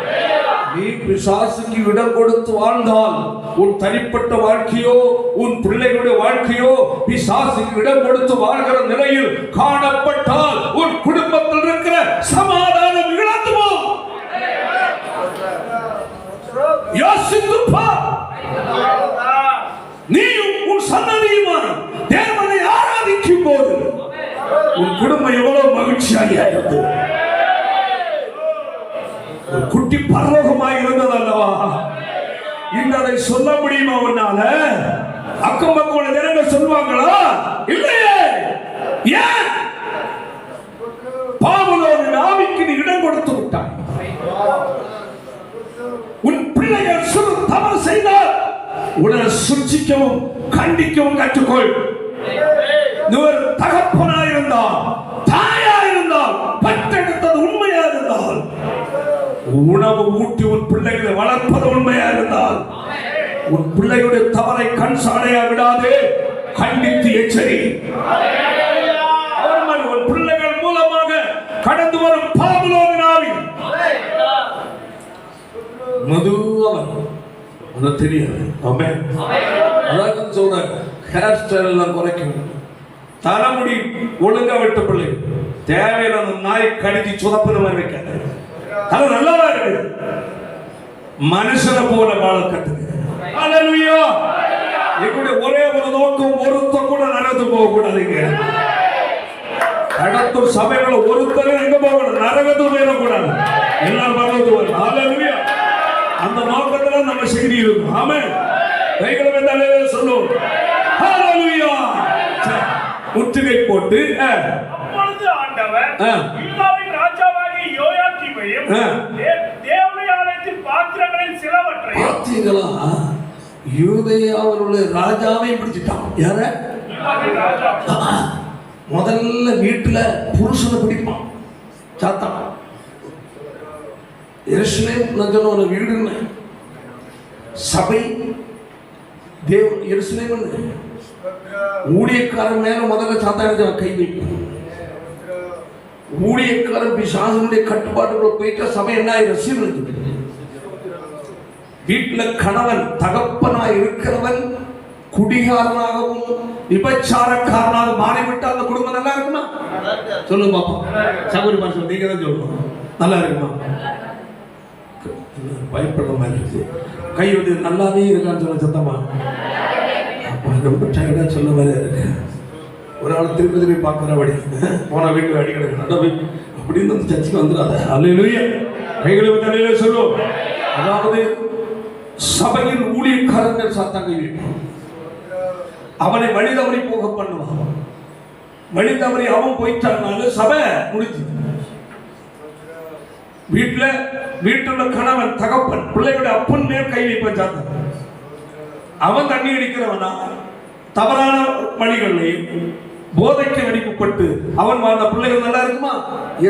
நீ பிசாசுக்கு இடம் கொடுத்து வாழ்ந்தால் உன் தனிப்பட்ட வாழ்க்கையோ உன் பிள்ளைகளுடைய வாழ்க்கையோ பிசாசுக்கு இடம் கொடுத்து வாழ்கிற நிலையில் காணப்பட்டால் உன் குடும்பத்தில் இருக்கிற சமாதானம் இழந்து போகும். யோசித்து பார். நீ உன் சந்ததியுமான தேவனை ஆராதி குடும்பம் எவ்வளவு மகிழ்ச்சியாக இருந்தது. ஒரு குட்டி பரலோகமாக இருந்தது அல்லவா? இன்று அதை சொல்ல முடியுமா உன்னால? அக்கம் பக்கம் ஜனங்கள் சொல்வாங்களா? இல்லையே. ஏன்? பாபிலோனின் ஆவிக்கு நீ இடம் கொடுத்து விட்டாய். உன் பிள்ளைகள் சிறு தவறு செய்தால் உடனே சுட்சிக்கவும் கண்டிக்கவும் கற்றுக்கொள். நீ ஒரு தகப்பனாயிருந்தால், தாயாயிருந்தால், பெற்றெடுத்தது உண்மையா இருந்தால், உணவு ஊட்டி உன் பிள்ளைகளை வளர்ப்பது உண்மையா இருந்தால், உன் பிள்ளைகளுடைய தவறை கண் சாடையா விடாதே, கண்டித்து எச்சரி. உன் பிள்ளைகள் மூலமாக கடந்து வரும் பாபிலோனின் ஆவி மெதுவாக தெரியாது. அதான் சொல்ற ஹேர் ஸ்டைல் எல்லாம் குறைக்கணும். தலைமுடி ஒழுங்கா விட்ட பிள்ளை தேவையான நாய் கடிச்சு சுதப்புற மாதிரி வைக்காது. அது நல்லாவா இருக்கு. மனுஷனை போல வாழ கட்டுது. அல்லேலூயா. எங்களுடைய ஒரே ஒரு நோக்கம், ஒருத்தர் கூட நடந்து போக கூடாதுங்க. கடத்தூர் சபைகளை ஒருத்தர் எங்க போகணும், நரகத்துக்கு போயிடக்கூடாது. எல்லாரும் பரலோகத்துக்கு போகணும். அல்லேலூயா. அந்த நோக்கத்துல நம்ம செய்தி இருக்கும். ஆமென். கைகளை வெந்தாலே சொல்லுவோம். ஹalleluya. முற்றுகை போட்டு அப்பொழுது ஆண்டவர் யூதாவின் ராஜாவாகிய யோயாக்கீமையும் தேவனுடைய ஆலயத்தின் பாத்திரங்களில் சிலவற்றையும். பாத்தீங்களா? யூதேயாவில் உள்ள ராஜாவை பிடிச்சிட்டான். யார? முதல்ல வீட்டுல புருஷனை பிடிப்பான் சாத்தான். எருசலேம் நஞ்சனோட வீடுன்னு சபை தேவ எருசலேம் ஊழியக்காரன் மேல முதல்ல சாத்தான கை வைப்பான். ஊழியக்காரன் பிசாசனுடைய கட்டுப்பாட்டுக்குள்ள போயிட்டா சபை என்ன ஆயிரம்? வீட்டுல கணவன் தகப்பனாய் இருக்கிறவன் குடிகாரனாகவும் விபச்சாரக்காரனாக மாறிவிட்டால் அந்த குடும்பம் நல்லா இருக்குமா? சொல்லுங்க பாப்பா. சகோதரி பாசம் நீங்க தான் சொல்லணும். நல்லா இருக்குமா? பயப்படுற மாதிரி இருக்கு. கை வந்து நல்லாவே இருக்கான்னு சொல்ல சத்தமா. ரொம்ப டயர்டா சொல்ல மாதிரி இருக்கு. ஒரு ஆள் திருப்பதி போய் பார்க்கிறபடி போன வீட்டுக்கு அடி கிடக்கு அப்படின்னு வந்து சர்ச்சுக்கு வந்துடாத. அல்லேலூயா. கைகளை வந்து அல்லேலூயா சொல்லுவோம். அதாவது சபையின் ஊழியக்காரர்கள் சாத்தாங்க வீட்டு அவனை வழி தவறி போக பண்ணுவான். வழி தவறி அவன் போயிட்டான்னாலும் சபை முடிஞ்சு. வீட்டுல கணவன் தகப்பன் பிள்ளையோட அப்பன் மேல் கை வைப்பான் சாத்தான். அவன் தண்ணி அடிக்கிறவனா தவறான வழிகளையும் போதைக்கு அடிக்கப்பட்டு அவன் வாழ்ந்த பிள்ளைகள் நல்லா இருக்குமா?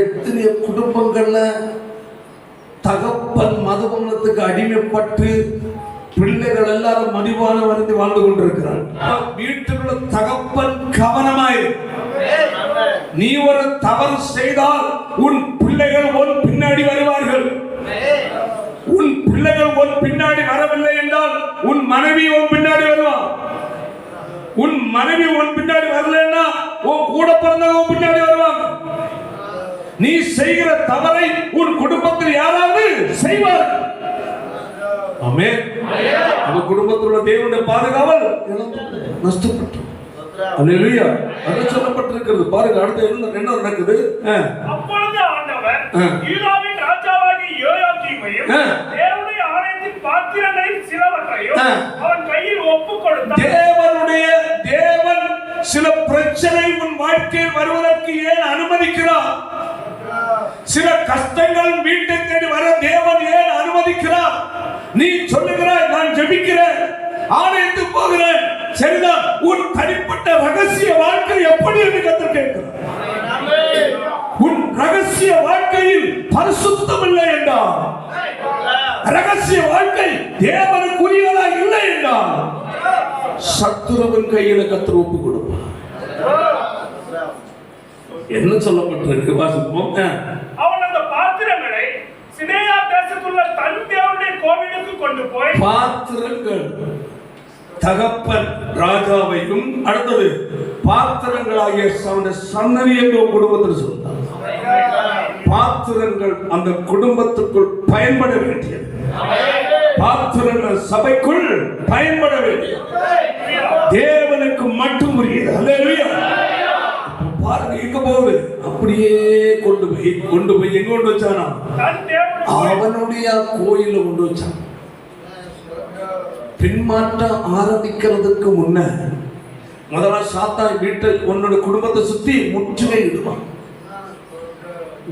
எத்தனையோ குடும்பங்கள்ல தகப்பன் மதுபனத்துக்கு அடிமைப்பட்டு பிள்ளைகள் எல்லாரும் மதிவான வருந்தி வாழ்ந்து கொண்டிருக்கிறார். வீட்டுக்குள்ள தகப்பன் கவனமாய். நீ ஒரு தவறு செய்தால் உன் பிள்ளைகள் உன் பின்னாடி வருவார்கள். உன் பிள்ளைகள் உன் பின்னாடி வரவில்லை என்றால் உன் மனைவி உன் பின்னாடி வருவான். உன் மனைவி உன் பின்னாடி வரலன்னா உன் கூட பிறந்தவங்க உன் பின்னாடி வருவாங்க. நீ செய்கிற தவறை உன் குடும்பத்தில் யாராவது செய்வார்கள். ஆமென். நம்ம குடும்பத்தில் உள்ள தேவனுடைய பாதுகாவல் நஷ்டப்பட்டு. அல்லேலூயா. அது சொல்லப்பட்டிருக்கிறது. பாருங்க அடுத்து என்ன நடக்குது. அப்பொழுது ஆண்டவர் யூதாவின் ராஜாவாகிய யோயாக்கீமையும் தேவனுடைய ஆலயத்தின் பாத்திரங்களில் சிலவற்றையும் அவன் கையில் ஒப்புக் கொடுத்தார். தேவன் சில பிரச்சனை உன் வாழ்க்கையில் வருவதற்கு ஏன் அனுமதிக்கிறார்? சில கஷ்டங்கள் வீட்டை தேடி வர தேவன் ஏன் அனுமதிக்கிறார்? நீ சொல்லுகிறாய் நான் ஜெபிக்கிறேன், ஆலயத்துக்கு போகிறேன், சரிதான். உன் தனிப்பட்ட ரகசிய வாழ்க்கை எப்படி என்று கர்த்தர் கேட்கிறார். உன் ரகசிய வாழ்க்கையில் பரிசுத்தம் இல்லை என்றால், ரகசிய வாழ்க்கை தேவனுக்குரியதா இல்லை என்றால், சத்துருவின் கையில கர்த்தர் ஒப்பு கொடுப்பார். என்ன சொல்லப்பட்டிருக்கு வாசிப்போம். அவன் அந்த பாத்திரங்களை சினேயா தேசத்துள்ள தன் தேவனுடைய கோவிலுக்கு கொண்டு போய் பாத்திரங்கள் தகப்பன் ராஜாவையும் அடுத்தது பாத்திரங்களாகிய சன்னதி என்ற குடும்பத்தில் சொன்னார். பாத்திரங்கள் அந்த குடும்பத்துக்குள் பயன்பட வேண்டியது. பாத்திரங்கள் சபைக்குள் பயன்பட வேண்டியது. தேவனுக்கு மட்டும் உரியது. அல்லேலூயா. பாருங்க எங்க போகுது, அப்படியே கொண்டு போய் எங்க கொண்டு வச்சானா, அவனுடைய கோயில கொண்டு வச்சான். பின்மாற்றம் ஆரம்பிக்கிறதுக்கு முன்ன முதல்ல சாத்தான் வீட்டை உன்னோட குடும்பத்தை சுத்தி முற்றுகை இடுவான்.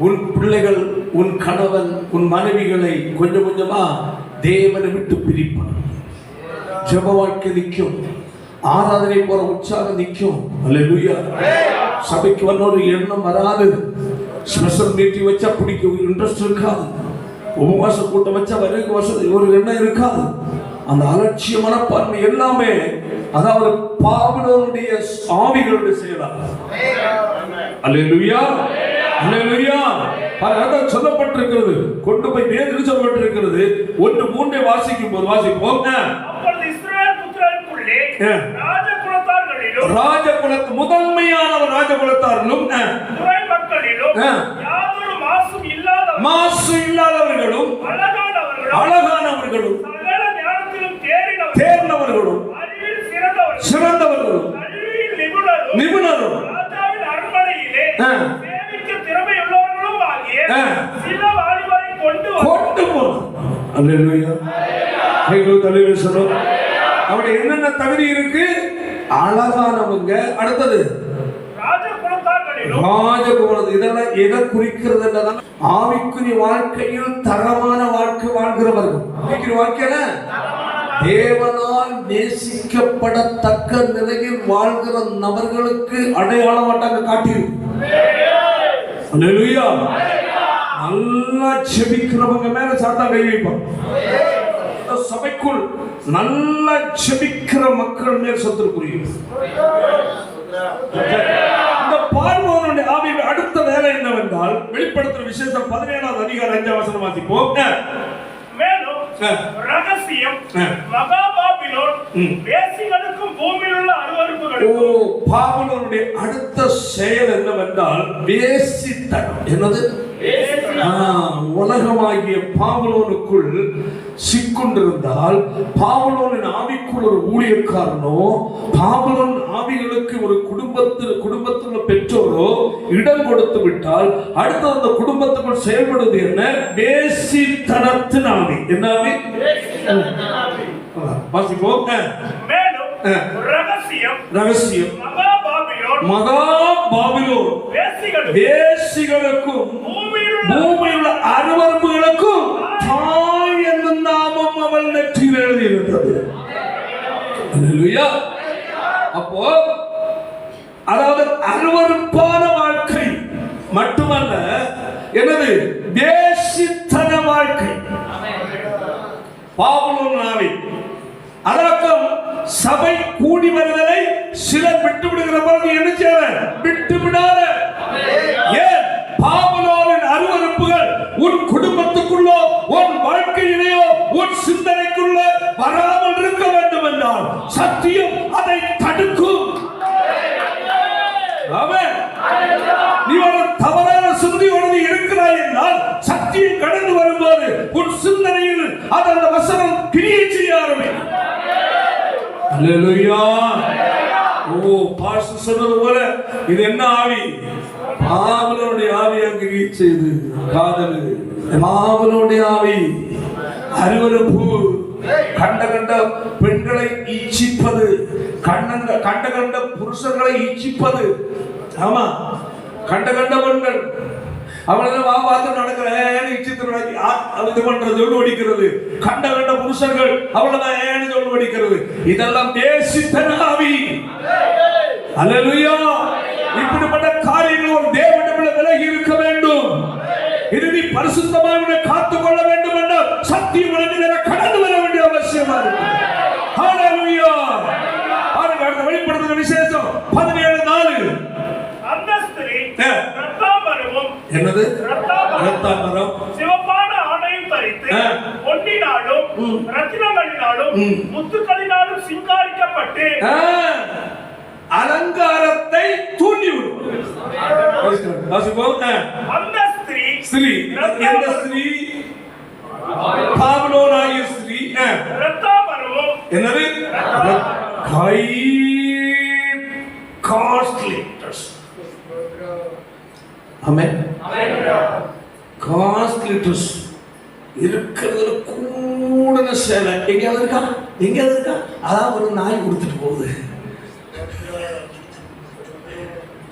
உன் பிள்ளைகள், உன் கணவன், உன் மனைவிகளை கொஞ்சம் கொஞ்சமா தேவனை விட்டு பிரிப்பான். ஜெப வாழ்க்கை நிற்கும், ஆராதனை போற உற்சாகம் நிற்கும். அல்லேலூயா. சபைக்கு வந்தோரு எண்ணம் வராது, ஸ்பெஷல் மீட்டிங் வச்சா பிடிக்கும் இன்ட்ரெஸ்ட் இருக்காது, உபவாச கூட்டம் வச்சா வரைக்கும் ஒரு எண்ணம் இருக்காது. அந்த அலட்சிய மனப்பான்மை எல்லாமே அதாவது பாபிலோனுடைய ஆவிகளுடைய செயலா. அல்லேலூயா, அல்லேலூயா. அதான் சொல்லப்பட்டிருக்கிறது, கொண்டு போய் வேறு சொல்லப்பட்டிருக்கிறது. 1:3 வாசிக்கும் போது வாசிப்போம். ராஜகுலத்து முதன்மையானவர் ராஜகுலத்தாரிலும் மாசு இல்லாதவர்களும் அழகானவர்களும் தேர்ந்தவர்களும் சிறந்தவர்களும் நிபுணரும் கொண்டு போனோம். அவருடைய என்னென்ன தகுதி இருக்கு? அழகானவங்க, அடுத்தது ராஜகுலம். இதெல்லாம் எதை குறிக்கிறது? ஆவிக்குரிய வாழ்க்கையில் தரமான வாழ்க்கை வாழ்கிறவர்கள். ஆவிக்குரிய வாழ்க்கையில தேவனால் நேசிக்கப்படத்தக்க நிலையில் வாழ்கிற நபர்களுக்கு அடையாளமாட்டாங்க காட்டியிருக்கு. அல்லேலூயா. நல்லா ஜெபிக்கிறவங்க மேல சாத்தான் கை வைப்பான். சபைக்குள் நல்லா ஜெபிக்கிற மக்கள் மேல் சத்துரு புரியும். இந்த பார்வோனுடைய ஆவியின் அடுத்த வேலை என்னவென்றால், வெளிப்படுத்துற விசேஷம் 17வது அதிகாரம் 5ஆம் வசனம் வாசிப்போம். மேலும் ரகசியம் மகா பாபிலோன் வேசிகளுக்கும் பூமியில் உள்ள அருவருப்புகளுக்கும். பாபிலோனுடைய அடுத்த செயல் என்னவென்றால் வேசித்தனம். என்னது? உலகமாகிய பாபிலோனுக்குள் சிக்குண்டிருந்தால், பாபிலோனின் ஆவிக்குள் ஒரு ஊழியக்காரனோ, பாபிலோன் ஆவிகளுக்கு ஒரு குடும்பத்தில் பெற்றோரோ இடம் கொடுத்து விட்டால், அடுத்து அந்த குடும்பத்துக்குள் செயல்படுவது என்ன? வேசித்தனத்தின் ஆவி. என்ன ஆவி? வாசிப்போம். ரகசியம் மகா பாபிலோன் வேசிகளுக்கும் பூமியில் அருவருப்புகளுக்கும் தாய் என்னும் நாமம் அவள் நெற்றியில் எழுதியிருந்தது. அப்போ அதாவது அருவருப்பான வாழ்க்கை மட்டுமல்ல, என்னது? வேசித்தன வாழ்க்கை. பாபிலோன் ஆவி. அதற்கும் சபை கூடி வருவதை சிலர் விட்டு விடுகிற போது என்ன செய்ய? விட்டு விடாத. ஏன்? பாபிலோனின் அருவருப்புகள் உன் குடும்பத்துக்குள்ளோ, உன் வாழ்க்கையிலேயோ, உன் சிந்தனைக்குள்ள வராமல் இருக்க வேண்டும் என்றால் சத்தியம் அதை தடுக்கும். நீ ஒரு தவறான சிந்தையோடு இருக்கிறாய் என்றால் சத்தியம் கடந்து வரும்போது உன் சிந்தனையில் அது அந்த வசனம் கிரியை செய்ய ஆரம்பிக்கும். அல்லேலூயா. பாஸ்டர் சொன்னது போல இது என்ன ஆவி? பாபிலோனுடைய ஆவி அங்கு ரீச் செய்து காதல். பாபிலோனுடைய ஆவி அருவருப்பு, கண்ட பெண்களை இச்சிப்பது, கண்ட புருஷர்களை இச்சிப்பது. ஆமா, கண்ட பெண்கள் அவளெல்லாம் பார்த்து நடக்கிறேன் இது பண்றது, ஒடிக்கிறது. கண்ட புருஷர்கள் அவளதான் ஏன்னு சொல்லி ஒடிக்கிறது. இதெல்லாம் தேசித்தன ஆவி. அல்லேலூயா. இப்படிப்பட்ட காரியங்கள் ஒரு தேவனிடமிருந்து விலகி இருக்க வேண்டும். இது நீ பரிசுத்தமாக காத்துக் கொள்ள வேண்டும் என்றால் சத்தியம் கடந்து வர வேண்டிய அவசியமா இருக்கு. ஹல்லேலூயா. அடுத்த வெளிப்படுத்துகிற விசேஷம் 17:4. அந்த ஸ்திரீ ரத்தாம்பரமும். என்னது? ரத்தாம்பரம் சிவப்பான ஆடையும் தரித்து பொன்னினாலும் ரத்தினங்களினாலும் முத்துக்களினாலும் சிங்காரிக்கப்பட்டு அலங்காரத்தை தூண்டிவிடும். அந்த ஸ்திரீ எந்த ஸ்திரீ? பாபிலோனாகிய ஸ்திரீ. ரத்தாம்பரமும். என்னது? காஸ்ட்லி ஆமென். காஸ்ட்லி ட்ரெஸ் இருக்கிறதுல கூடன சேலை எங்கேயாவது இருக்கா? அதான் ஒரு நாய் கொடுத்துட்டு போகுது.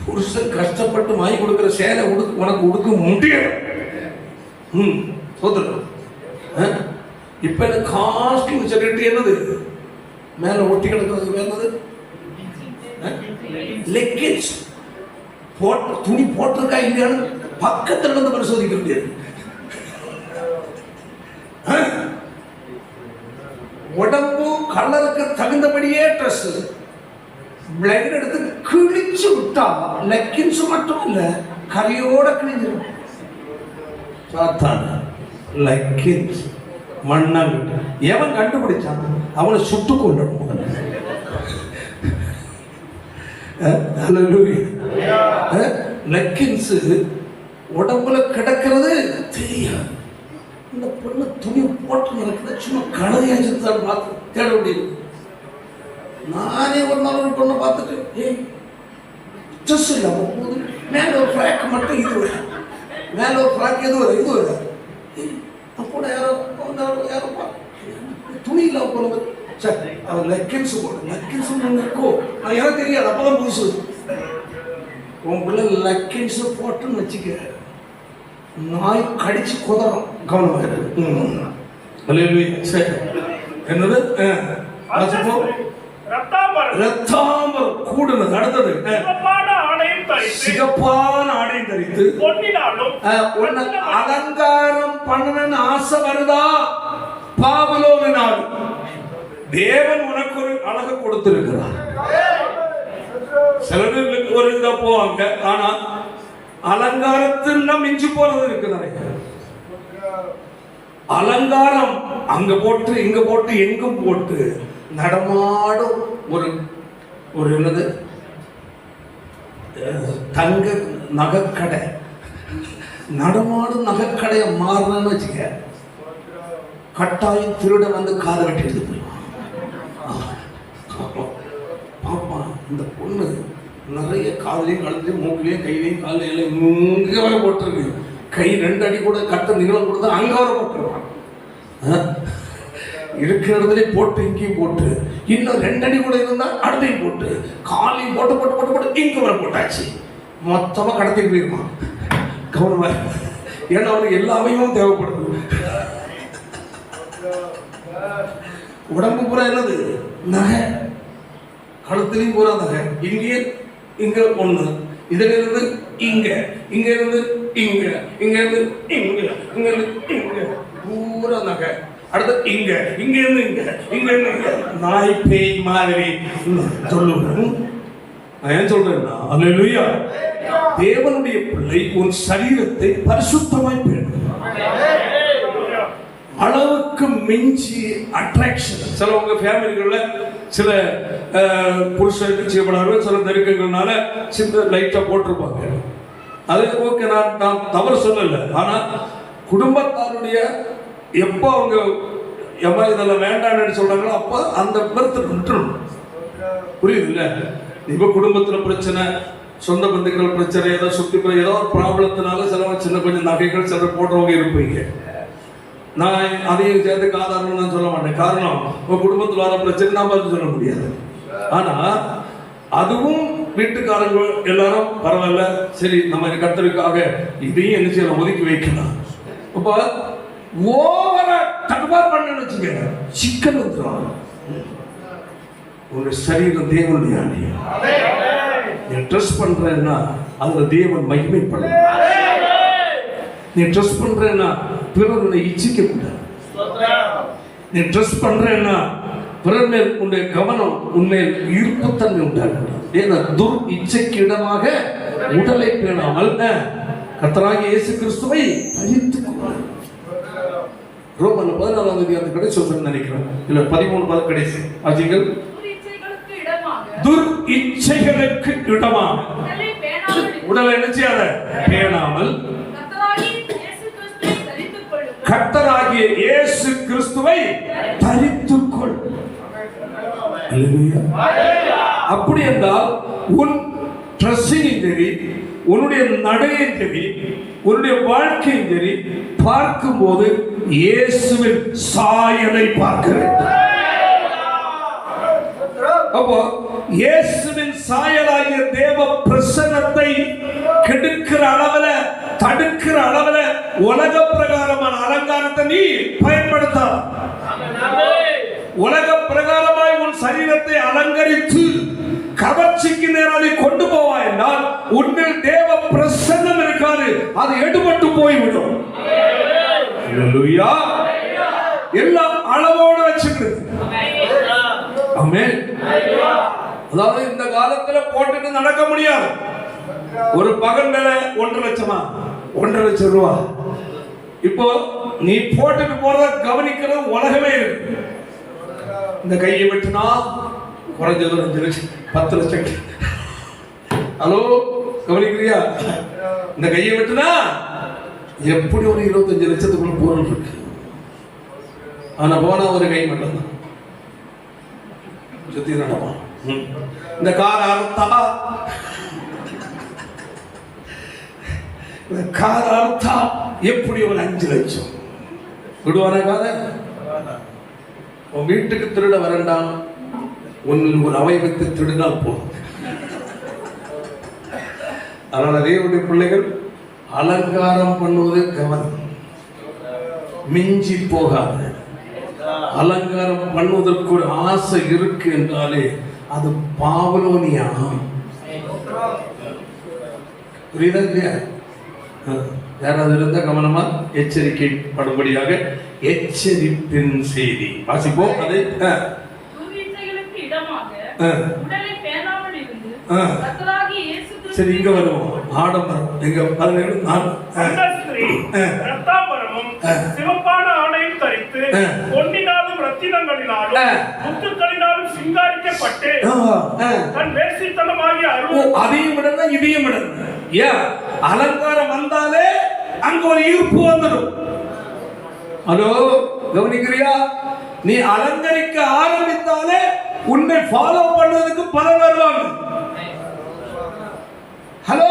புருஷன் கஷ்டப்பட்டு வாங்கி கொடுக்குற சேலை உனக்கு உடுக்க முடியாது. இப்ப இந்த காஸ்ட்லி சொல்லிட்டு என்னது மேல ஒட்டி கிடக்கிறது என்னது? லெக்கின்ஸ். துணி போட்டிருக்கா இல்லையான்னு பக்கத்துல இருந்து பரிசோதிக்க முடியாது. உடம்பு கலருக்கு தகுந்தபடியே ட்ரெஸ் பிளேட் எடுத்து கிழிச்சு விட்டா லெக்கின்ஸ் மட்டும் இல்ல கரையோட கிழிஞ்சிடும். லெக்கின்ஸ் மண்ணாங்க எவன் கண்டுபிடிச்சான்? அவனை சுட்டு கொள்ளணும். லெக்கின்ஸ் உடம்புல கிடக்கிறது தெரியாது. இந்த பொண்ணு துணி போட்டு நடக்குது, சும்மா கடையாச்சுதான் பார்த்து தேட முடியுது. நானே ஒரு நாள் ஒரு பொண்ணை பார்த்துட்டு ட்ரெஸ் இல்லாம போகுது, மேல ஒரு ஃப்ராக் மட்டும் இது வர, மேல ஒரு ஃப்ராக் இது வர கூட யாரோ துணி இல்லாம போனது. சரி அவன் லெக்கின்ஸ் போடு, லெக்கின்ஸ் இருக்கோ எனக்கு தெரியாது, அப்பதான் புதுசு. உன் பிள்ளை லெக்கின்ஸ் போட்டுன்னு வச்சுக்க, நாய் கடிச்சு குதறும். கவனமாக என்னது ரத்தாம்பரம் கூடுனது. அடுத்தது சிகப்பான ஆடையும் தரித்து அலங்காரம் பண்ணணும்னு ஆசை வருதா? பாபிலோன் நாடு தேவன் உனக்கு ஒரு அழகு கொடுத்திருக்கிறார். சில பேருக்கு ஒரு இதை போவாங்க, ஆனா அலங்காரத்தில் மிஞ்சி போறது இருக்கு. அலங்காரம் அங்க போட்டு இங்க போட்டு எங்கும் போட்டு நடமாடும் ஒரு என்னது தங்க நகைக்கடை, நடமாடும் நகைக்கடையை மாறணும்னு வச்சுக்க, கட்டாயம் திருட வந்து காதை வெட்டி எடுத்து போயிடுவான். பாப்பா இந்த பொண்ணு நிறைய காலையும் கழுத்துலையும் மூக்கிலையும் கையிலையும் காலையிலையும் இங்கே வர போட்டிருக்கு, கை 2 அடி கூட கட்ட நீளம் கொடுத்தா அங்கே வர போட்டுருவான். இருக்கிற இடத்துல போட்டு இங்கேயும் போட்டு, இன்னும் 2 அடி கூட இருந்தா அடுத்தையும் போட்டு, காலையும் போட்டு போட்டு போட்டு போட்டு இங்கே வர போட்டாச்சு. மொத்தமாக கடத்திட்டு போயிருவான். கவனமா, ஏன்னா அவனுக்கு எல்லா அவயமும் தேவைப்படுது. உடம்பு பூரா என்னது? நகை. கழுத்துலையும் பூரா நகை. இங்கே இங்க ஒண்ணு, இதுல இருந்து இங்க, இங்க இருந்து இங்க, இங்க இருந்து இங்க, இங்க இருந்து இங்க, பூரா நகை. அடுத்து இங்க, இங்க இருந்து இங்க, இங்க இருந்து இங்க, நாய் பேய் மாதிரி சொல்லுவேன். நான் ஏன் சொல்றேன்னா, அல்லேலூயா, தேவனுடைய பிள்ளை உன் சரீரத்தை பரிசுத்தமாய் பேணும். அளவுக்கு மிஞ்சி அட்ராக்ஷன். சில உங்க ஃபேமிலிகள்ல சில புருஷனுக்கு செய்யப்படாத சில நெருக்கங்கள்னால சின்ன லைட்டா போட்டிருப்பாங்க. அது ஓகே, நான் தவறு சொல்லல. ஆனா குடும்பத்தாருடைய எப்போ அவங்க எவ்வளோ இதெல்லாம் வேண்டாம்னு சொல்றாங்களோ அப்போ அந்த பெருத்தை விட்டுரும். புரியுது இல்ல? இப்ப குடும்பத்துல பிரச்சனை, சொந்த பந்துக்கள் பிரச்சனை, ஏதோ சுத்தி ஏதோ ஒரு ப்ராப்ளத்தினால சில சின்ன கொஞ்சம் நகைகள் சில போடுறவங்க இருப்பீங்க. நான் அதையும் சேர்த்து காதாரம் நான் சொல்ல மாட்டேன். காரணம், உங்க குடும்பத்தில் வர பிரச்சனை நான் பார்த்து சொல்ல முடியாது. ஆனா அதுவும் வீட்டுக்காரங்க எல்லாரும் பரவாயில்ல, சரி நம்ம கர்த்தருக்காக இதையும் என்ன செய்யலாம், ஒதுக்கி வைக்கலாம். அப்ப ஓவரா தகவல் பண்ணு வச்சுக்க, சிக்கல் வந்துடும். ஒரு சரீரம் தேவனுடைய ஆலயம். நீ ட்ரெஸ் பண்றேன்னா அதுல தேவன் மகிமைப்பட. நீ ட்ரெஸ் பண்றேன்னா பிறருடைய இச்சிக்க கூடாது. நீ ட்ரெஸ் பண்றேன்னா பிறர் மேல் உன்னுடைய கவனம், உன்மேல் ஈர்ப்புத்தன்மை உண்டாகக்கூடாது. ஏன்னா துர் இச்சைக்கு இடமாக உடலை பேணாமல் கர்த்தராகிய இயேசு கிறிஸ்துவை தரித்துக் கொள்ளுங்கள். ரோமன் 14ஆம் அதிகாரத்து கடைசி சொல்றேன்னு நினைக்கிறேன், இல்ல 13 கடைசி வாசிங்கள். துர் இச்சைகளுக்கு இடமாக உடலை என்ன செய்யாத பேணாமல் கர்த்தராகிய இயேசு கிறிஸ்துவை தரித்துக்கொள். அப்படி என்றால் உன் ட்ரெஸ்ஸிங் சரி, உன்னுடைய நடையும் சரி, உன்னுடைய வாழ்க்கையும் சரி, பார்க்கும்போது இயேசுவின் சாயலை பார்க்க வேண்டும். அப்போ இயேசுவின் சாயலாகிய தேவ பிரசன்னத்தை கெடுக்கிற அளவுல, தடுக்கிற அளவுல உலக பிரகாரமான அலங்காரத்தை நீ பயன்படுத்த. உலக பிரகாரமாய் உன் சரீரத்தை அலங்கரித்து கவர்ச்சிக்கு நேராக கொண்டு போவாய் என்றால் உன்னில் தேவ பிரசன்னம் இருக்காது, அது எடுபட்டு போய்விடும். எல்லாம் அளவோடு வச்சுக்கிறது. ஆமென். அதாவது இந்த காலத்துல போட்டுட்டு நடக்க முடியாது. ஒரு பகல் மேல 1.5 லட்சமா, 1.5 லட்சம் ரூபா. இப்போ நீ போட்டுட்டு போறத கவனிக்கிறது உலகமே இருக்கு. இந்த கையை வெட்டினா குறைஞ்சது 5 லட்சம், 10 லட்சம். ஹலோ, கவனிக்கிறியா? இந்த கையை வெட்டினா எப்படி ஒரு 25 லட்சத்துக்குள்ள பொருள் இருக்கு. ஆனா போனா ஒரு கை மட்டும் தான் சுத்தி நடப்பான். இந்த கார் அறுத்தா, இந்த கார் அறுத்தா எப்படி ஒரு 5 லட்சம் விடுவான காத. உன் வீட்டுக்கு திருட வரண்டாம், ஒரு அவயவத்தை திருடினால் போதும். அதனால தேவனுடைய பிள்ளைகள் அலங்காரம் பண்ணுவது கவனம், மிஞ்சி போகாது. அலங்காரம் பண்ணுவதற்கு ஒரு ஆசை இருக்கு என்றாலே அது பாவலோனியா. புரியுதா இல்லையா? யாராவது இருந்தா கவனமா எச்சரிக்கை படும்படியாக எச்சரிப்பின் செய்தி வாசிப்போம். அதை சரி, இங்க வருவோம். ஆடம்பரம் எங்க சிவப்பான ஆடையும் தரித்து பொன்னினாலும் ரத்தினங்களினாலும் முத்துக்களினாலும் சிங்காரிக்கப்பட்டு தன் வேசித்தனமாகிய அதையும் விட இதையும் விட. ஏன் அலங்காரம் வந்தாலே அங்க ஒரு ஈர்ப்பு வந்துடும். ஹலோ, கவனிக்கிறியா? நீ அலங்கரிக்க ஆரம்பித்தாலே உன்னை ஃபாலோ பண்ணுவதற்கு பலர் வருவாங்க. ஹலோ,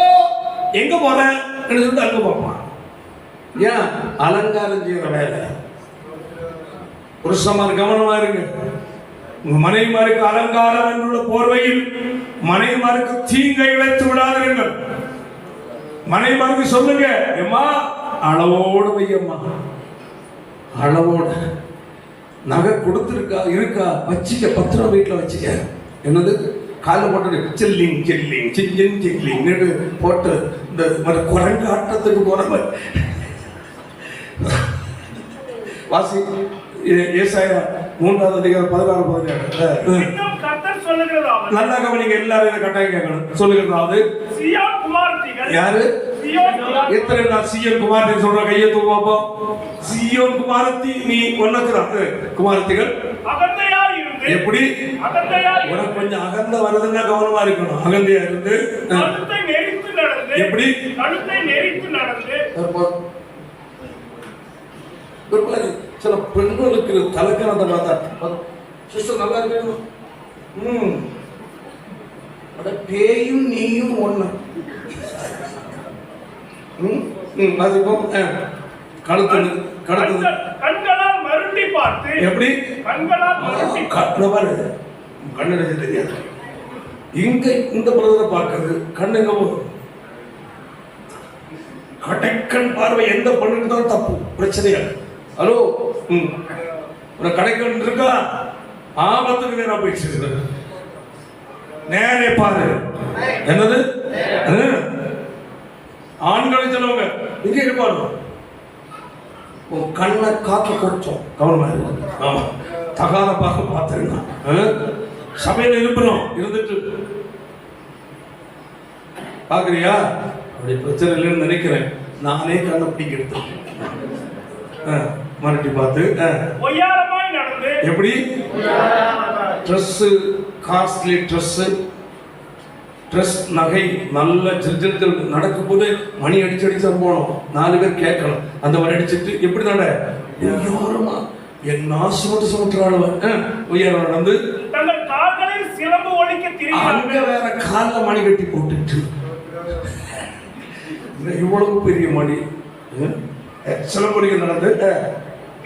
எங்க போறேன் அங்க போப்பான். ஏன் அலங்காரம் செய்யற வேலை. புருஷமார் கவனமா இருங்க. உங்க மனைவிமாருக்கு அலங்காரம் என்றுள்ள போர்வையில் மனைவிமாருக்கு தீங்கை இழைத்து விடாதீர்கள். மனைவிமாருக்கு சொல்லுங்க, எம்மா அளவோடு வையம்மா, அளவோடு. நகை கொடுத்துருக்கா இருக்கா வச்சுக்க, 10 ரூபா வீட்டில் வச்சுக்க. என்னது காலில் போட்டு சில்லிங் சில்லிங் சில்லிங் சில்லிங் போட்டு இந்த குரங்கு ஆட்டத்துக்கு போன வாசி. ஏசாயா 3ஆம் அதிகாரம் 16-17. நல்லா கவனிங்க, எல்லாரும் இதை கட்டாயம் கேட்கணும். சொல்லுகிறது யாரு? எத்தனை நாள் சீயோன் குமாரத்தி சொல்ற கையை தூக்குவோம். சீயோன் குமாரத்தி நீ ஒன்னக்குதான் குமாரத்திகள் எப்படி உனக்கு கொஞ்சம் அகந்த வருதுன்னா கவனமா இருக்கணும். அகந்தையா இருந்து எப்படி சில பெண்களுக்கு தலைக்கணத்தை பார்த்தா சிஸ்டர் நல்லா இருக்கணும். பேயும் நீயும் ஒண்ணு. எப்படி கண்ணு தெரியாது. இங்க இந்த பிரதரை பார்க்கறது கண்ணுங்க கடைக்கண் பார்வை எந்த பண்ணுக்கு தான் தப்பு, பிரச்சனையா. ஹலோ, கடைக்கண் இருக்கா? ஆபத்துக்கு நேரம் போயிடுச்சு. நேரே பாரு. என்னது ஆண்களை சொல்லுவாங்க, இங்க இருப்பாரு உன் கண்ணை காக்க கொடுத்தோம். கவனமா இருக்கும். ஆமா, தகாத பார்க்க பார்த்துருங்க. சபையில இருப்பணும், இருந்துட்டு பாக்குறியா? அப்படி பிரச்சனை இல்லைன்னு நினைக்கிறேன். நானே கண்ணை பிடிக்க எடுத்து மறுபடி பார்த்து எப்படி ட்ரெஸ், காஸ்ட்லி ட்ரெஸ் நகை நல்ல ஜில் நடக்கும்போது மணி அடிச்சு போனோம். 4 பேர் கேட்கணும். அந்த மணி அடிச்சுட்டு எப்படி நட யாருமா என் நாசு மட்டும் சுமட்டுறாள் உயர நடந்து சிலம்பு ஒழிக்க அங்க வேற காலில் மணி கட்டி போட்டுட்டு இவ்வளவு பெரிய மணி சிலம்பொலிகள் நடந்து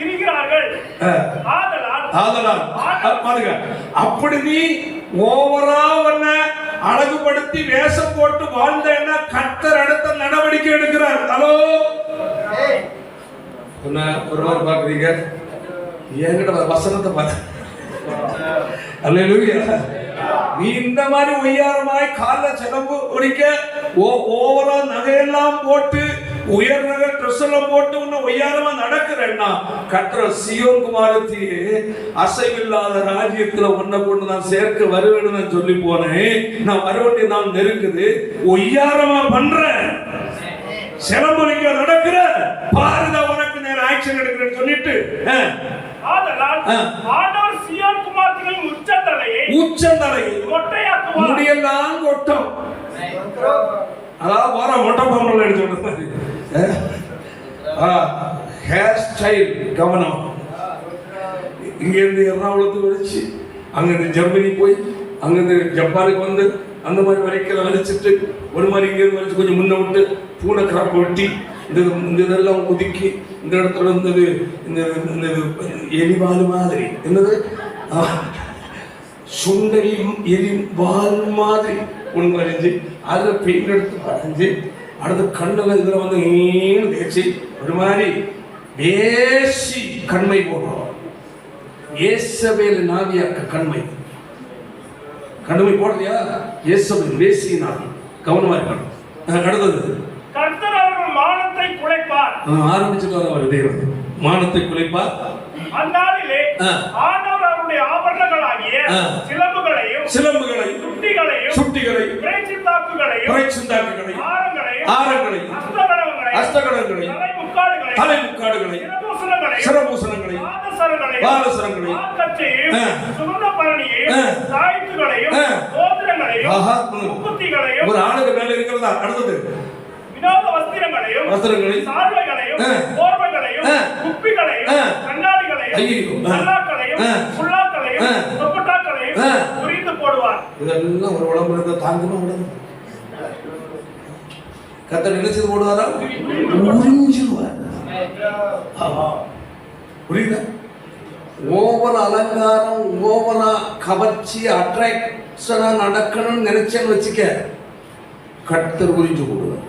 இருக்கிறார்கள். ஆதலால் பாருங்க, அப்படி நீ ஓவரா உன்னை அழகுபடுத்தி வேஷம் போட்டு வாழ்ந்தேன்னா கர்த்தர் அடுத்த நடவடிக்கை எடுக்கிறார். ஹலோ, ஒருவர் பாக்குறீங்க, என்கிட்ட வசனத்தை பார்த்து அல்லேலூயா. நீ இந்த மாதிரி ஒய்யாரமாய் கால செலவு ஒடிக்க ஓவரா நகையெல்லாம் போட்டு உயர் நகை ட்ரெஸ் எல்லாம் போட்டு உன்ன ஒய்யாரமா நடக்கிறேன்னா கர்த்தர் சீயோன் குமாரத்தியே அசைவில்லாத ராஜ்யத்துல உன்னை கொண்டு நான் சேர்க்க வருவேன்னு சொல்லி போனேன். நான் வர வேண்டிய நான் நெருங்குது. ஒய்யாரமா பண்றேன், செலவழிக்க நடக்கிற பாருங்க, உனக்கு நேரம் ஆக்ஷன் எடுக்கிறேன்னு சொல்லிட்டு உச்சந்தலையை முடியெல்லாம் கொட்டும். அதாவது வர மொட்டை பொம்மல் எடுத்து ஹேர் ஸ்டைல் கவனம். இங்கிருந்து எர்ணாகுளத்துக்கு வச்சு அங்கிருந்து ஜெர்மனி போய் அங்கிருந்து ஜப்பானுக்கு வந்து அந்த மாதிரி வரைக்கும் வலிச்சுட்டு ஒரு மாதிரி இங்கிருந்து வலிச்சு கொஞ்சம் முன்ன விட்டு பூனை கிராப்பை வெட்டி இந்த இதெல்லாம் ஒதுக்கி இந்த இடத்துல இருந்தது இந்த எலிவால் மாதிரி என்னது சுண்டலி எலி வால் மாதிரி ஒன்று வரைஞ்சி அதில் பெயிண்ட் எடுத்து வரைஞ்சி அடுத்த கண்ணில் இதில் வந்து நீண்டு தேய்ச்சி ஒரு மாதிரி வேசி கண்மை போடுறோம். ஏசபேல் நாவியாக்க கண்மை கண்மை போடுறியா? ஏசபேல் வேசி நாவி கவனமா இருக்கணும். அடுத்தது மானத்தை குலைப்பார். ஆரம்பிச்சுட்டு வர தேவன் மானத்தை குலைப்பார். அந்நாளிலே ஆண்டவர் அவருடைய ஆபரணங்களாகிய சிலம்புகளையும் சுட்டிகளையும் ஆரங்களையும் அஸ்தகடங்களையும் தலைமுக்காடுகளை சிரபூசணங்களை பாலசரங்களை ஒரு ஆளுக்கு மேல இருக்கிறதா. அடுத்தது வினோத வஸ்திரங்களையும் சால்வைகளையும் போர்வைகளையும் குப்பிகளையும் கண்ணாடிகளையும் நல்லாக்களையும் புல்லாக்களையும் தொப்பட்டாக்களையும் உரிந்து போடுவார். இதெல்லாம் ஒரு உடம்புல இருந்த தாங்கமா உடம்பு கர்த்தர் என்ன செய்து போடுவாரா? உறிஞ்சுவார். புரியுதா? ஓவர் அலங்காரம், ஓவரா கவர்ச்சி, அட்ராக்ஷனா நடக்கணும்னு நினைச்சேன்னு வச்சுக்க, கர்த்தர் உறிஞ்சு போடுவார்.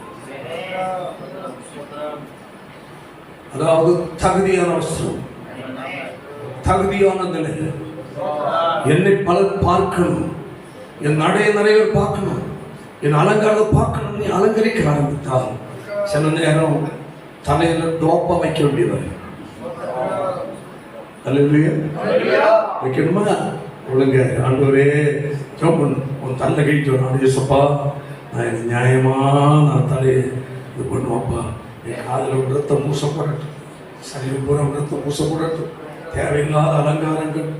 அதாவது தகுதியான வஸ்திரம், தகுதியான நிலை. என்னை பலர் பார்க்கணும், என் நடைய நிறைய பார்க்கணும், என் அலங்காரத்தை பார்க்கணும். நீ அலங்கரிக்க ஆரம்பித்தால் சில நேரம் தலையில டோப்பா வைக்க வேண்டியது. வைக்கணுமா? ஒழுங்க ஆண்டவரே உன் தலை கைட்டு ஆண்டேசப்பா, நான் எனக்கு நியாயமா நான் தலையை இது பண்ணுவாப்பா. என் காதில் விடுறத பூசப்படட்டும், சரீரம் பூரா விடுறத பூசப்படட்டும். தேவையில்லாத அலங்காரங்கள்,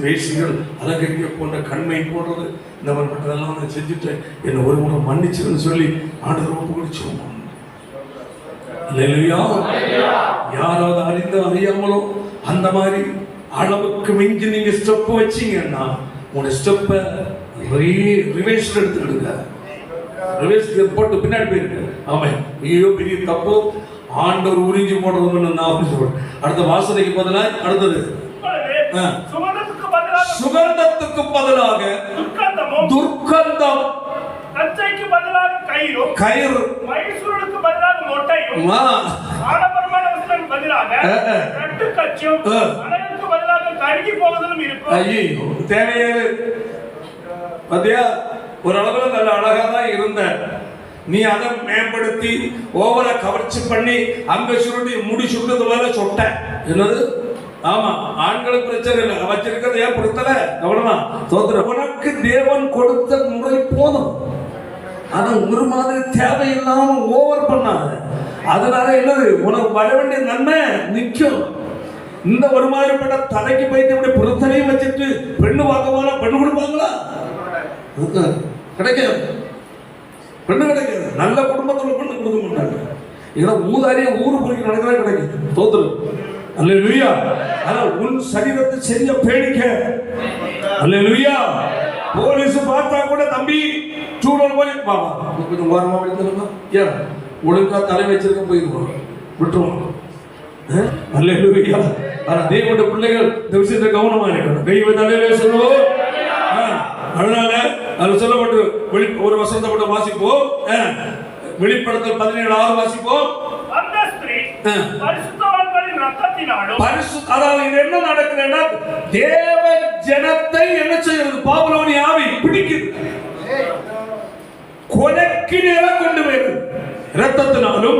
வேசிகள் அலங்கரிக்க போன்ற கண்மை போடுறது, இந்த மாதிரி பட்டதெல்லாம் நான் செஞ்சுட்டு என்னை ஒரு முறை மன்னிச்சுன்னு சொல்லி ஆண்டவர் ஒப்பு கொடுச்சோம். இல்லையா? யாராவது அறிந்தோ அறியாமலோ அந்த மாதிரி அளவுக்கு மிஞ்சி நீங்க ஸ்டெப் வச்சீங்கன்னா உங்களோட ஸ்டெப்பை ரிவைஸ்ல எடுத்துக்கிடுங்க. ரிவைஸ்ல போட்டு பின்னாடி போயிருக்கு. ஆமா, ஐயோ பெரிய தப்பு, ஆண்டவர் உறிஞ்சி போடுறதுன்னு நான் சொல்றேன். அடுத்த வாசனைக்கு பதிலாக அடுத்தது சுகந்தத்துக்கு பதிலாக துர்க்கந்தம், கச்சைக்கு பதிலாக கயிறு, மைசூருக்கு பதிலாக மொட்டையும், ஆடம்பரமான வஸ்திரம் பதிலாக கட்டுக்கச்சும், அழகுக்கு பதிலாக கருகி போவதும் இருக்கும். ஐயோ தேவையே பத்தியா? ஒரு அளவுல நல்ல அழகா தான் இருந்த நீ அதை மேம்படுத்தி ஓவரா கவர்ச்சி பண்ணி அங்க சுருட்டி முடி சுருட்டது மேல சொட்ட. என்னது? ஆமா, ஆண்களுக்கு பிரச்சனை இல்லை, வச்சிருக்கிறத ஏன் கொடுத்தல கவனமா தோத்துற. உனக்கு தேவன் கொடுத்த முறை போதும், அது ஒரு மாதிரி தேவையில்லாம ஓவர் பண்ணாத. அதனால என்னது, உனக்கு வர வேண்டிய நன்மை நிற்கும். இந்த ஒரு மாதிரிப்பட்ட தலைக்கு போயிட்டு இப்படி பொருத்தனையும் வச்சுட்டு பெண்ணு பார்க்கவானா பெண்ணு கொடுப்பாங்களா? கிடைக்காது, பெண்ணு கிடைக்காது. நல்ல குடும்பத்துல பெண்ணு கொடுக்க மாட்டாங்க. ஏன்னா ஊதாரியா ஊரு பொறிக்க நடக்கிறதா கிடைக்கும். தோத்துரு. அல்லேலூயா. ஆனா உன் சரீரத்தை சரியா பேணிக்க. அல்லேலூயா. போலீஸ் பார்த்தா கூட தம்பி சூழல் போய் பாபா கொஞ்சம் ஓரமா விழுந்துருங்க. ஏன் ஒழுங்கா தலை வச்சிருக்க போயிடுவான், விட்டுருவான். அல்லேலூயா. ஆனா தேவனுடைய பிள்ளைகள் இந்த விஷயத்துல கவனமா இருக்கணும். தெய்வ தலையிலே சொல்லுவோம். அதனால அது சொல்லப்பட்டு ஒரு வசனத்தை மட்டும் வாசிப்போம். வெளிப்படுத்தல் 17:6 வாசிப்போம். அந்த ஸ்திரீ பரிசுத்தவான்களின் இரத்தத்தினாலும் அதாவது இது என்ன நடக்குதுன்னா, தேவ ஜனத்தை என்ன செய்யறது? பாபிலோனிய ஆவி பிடிக்குது, கொலைக்கு நேரம் கொண்டு போயிரு. இரத்தத்தினாலும்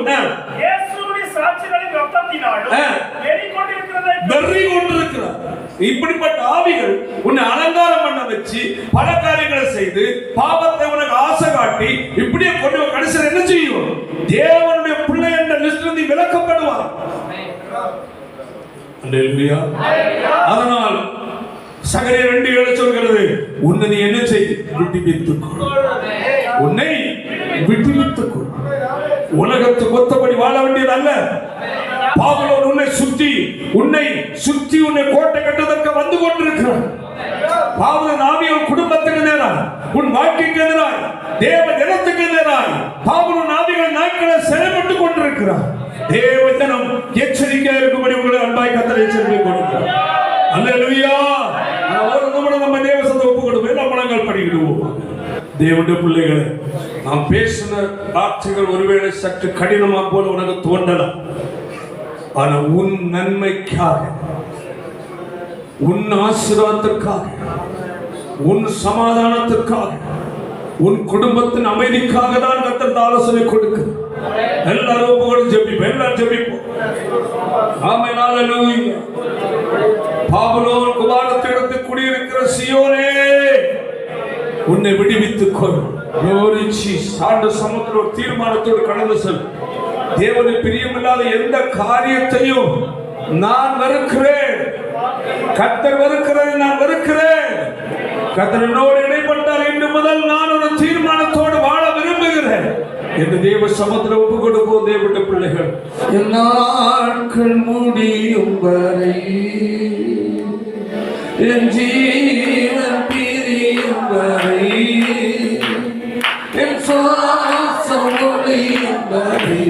இயேசுவின் சாட்சிகளின் இரத்தத்தினாலும் வெறி கொண்டிருக்கிறார். இப்படிப்பட்ட ஆவிகள் உன்னை அலங்காரம் பண்ண வச்சு பல காரியங்களை செய்து பாவத்தை உனக்கு ஆசை காட்டி இப்படியே கொண்டு கடைசியில் என்ன செய்யும்? தேவனுடைய பிள்ளை என்ற லிஸ்டிலிருந்து விலக்கப்படுவார். அல்லேலூயா. அதனால் சகரியா 2:7 சொல்கிறது, உன்னை நீ என்ன செய்? விட்டுவித்துக்கொள். உன்னை விட்டுவித்துக்கொள். உலகத்துக்கு ஒத்தபடி வாழ வேண்டியது அல்ல. பாபிலோன் உன்னை சுற்றி உன்னை கோட்டை கட்டுவதற்கு வந்து கொண்டிருக்கிறார். பாபிலோன் ஆவி உன் குடும்பத்துக்கு நேராய், உன் வாழ்க்கைக்கு எதிராய், தேவ ஜனத்துக்கு எதிராய் பாபிலோன் ஆவிகள் நாட்களை செயல்பட்டுக் கொண்டிருக்கிறார். தேவ ஜனம் எச்சரிக்கையா இருக்கும்படி உங்களை அன்பாய் கர்த்தர் எச்சரிக்கை கொடுக்கிறார். அல்லேலூயா. நம்ம தேவ சத்தை ஒப்பு கொடுப்போம், நம்மளங்கள் படிக்கிடுவோம். தேவனுடைய பிள்ளைகளை, நாம் பேசின வார்த்தைகள் ஒருவேளை சற்று கடினமா போல உனக்கு தோன்றலாம். ஆனா உன் நன்மைக்காக, உன் ஆசீர்வாதத்திற்காக, உன் சமாதானத்திற்காக, உன் குடும்பத்தின் அமைதிக்காக தான் கர்த்தர் ஆலோசனை கொடுக்க. எல்லாரும் ஒப்புக்கொண்டு ஜெபிப்போம். எல்லாரும் ஜெபிப்போம். ஆமென். அல்லேலூயா. பாபிலோன் குமாரத்திடத்தில் குடியிருக்கிற சீயோனே, உன்னை விடுவித்துக் கொள். சாண்ட சமுத்திர ஒரு தீர்மானத்தோடு கடந்து செல். தேவனை பிரியமில்லாத எந்த காரியத்தையும் நான் வெறுக்கிறேன். கர்த்தர் வெறுக்கிறதை நான் வெறுக்கிறேன். கர்த்தர் என்னோடு இடைப்பட்டால் இன்று முதல் நான் ஒரு தீர்மானத்தோடு வாழ விரும்புகிறேன் என்று தேவ சமுத்திர ஒப்பு கொடுப்போம். தேவனுடைய பிள்ளைகள், நாட்கள் முடியும் வரை என் ஜீவன் பிரியும் வரை, என் சுவாசம் ஒழியும் வரை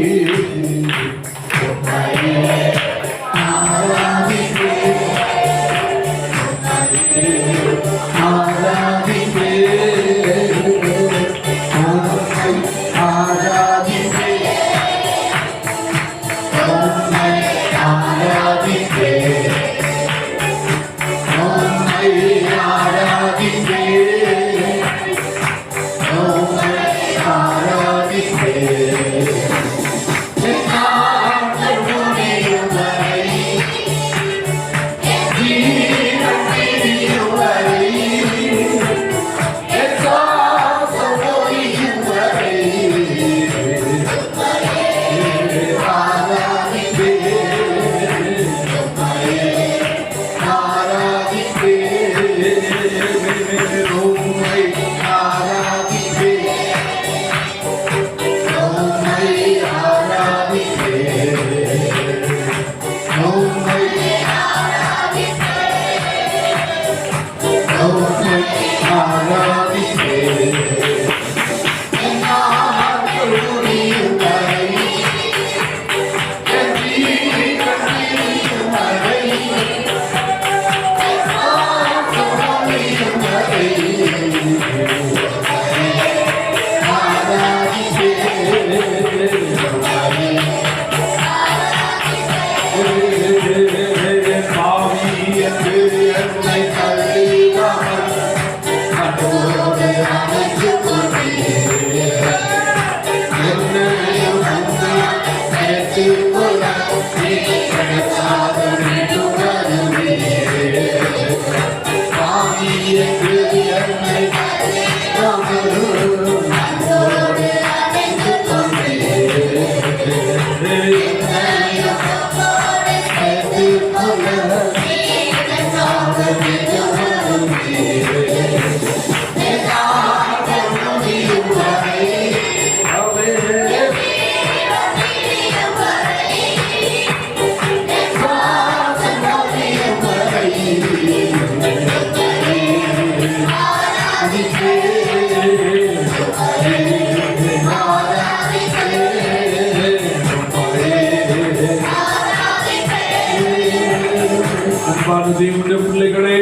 தேவனுடைய பிள்ளைகளே,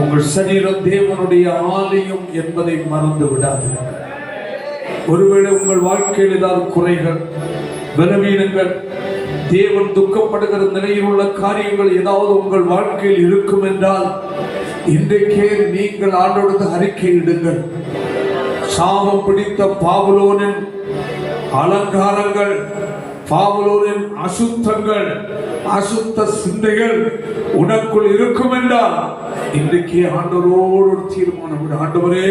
உங்கள் சரீரம் தேவனுடைய ஆலயம் என்பதை மறந்து விடாதீர்கள். ஒருவேளை உங்கள் வாழ்க்கையில் ஏதாவது குறைகள், பலவீனங்கள், தேவன் துக்கப்படுகிற நிலையில் உள்ள காரியங்கள் ஏதாவது உங்கள் வாழ்க்கையில் இருக்கும் என்றால் இன்றைக்கே நீங்கள் ஆண்டவருக்கு அறிக்கையிடுங்கள். சாபம் பிடித்த பாபுலோனின் அலங்காரங்கள், பாபுலோனின் அசுத்தங்கள், அசுத்த சிந்தைகள் உனக்குள் இருக்கும் என்றால் இன்றைக்கு ஆண்டவரோடு ஒரு தீர்மானம் விட. ஆண்டவரே,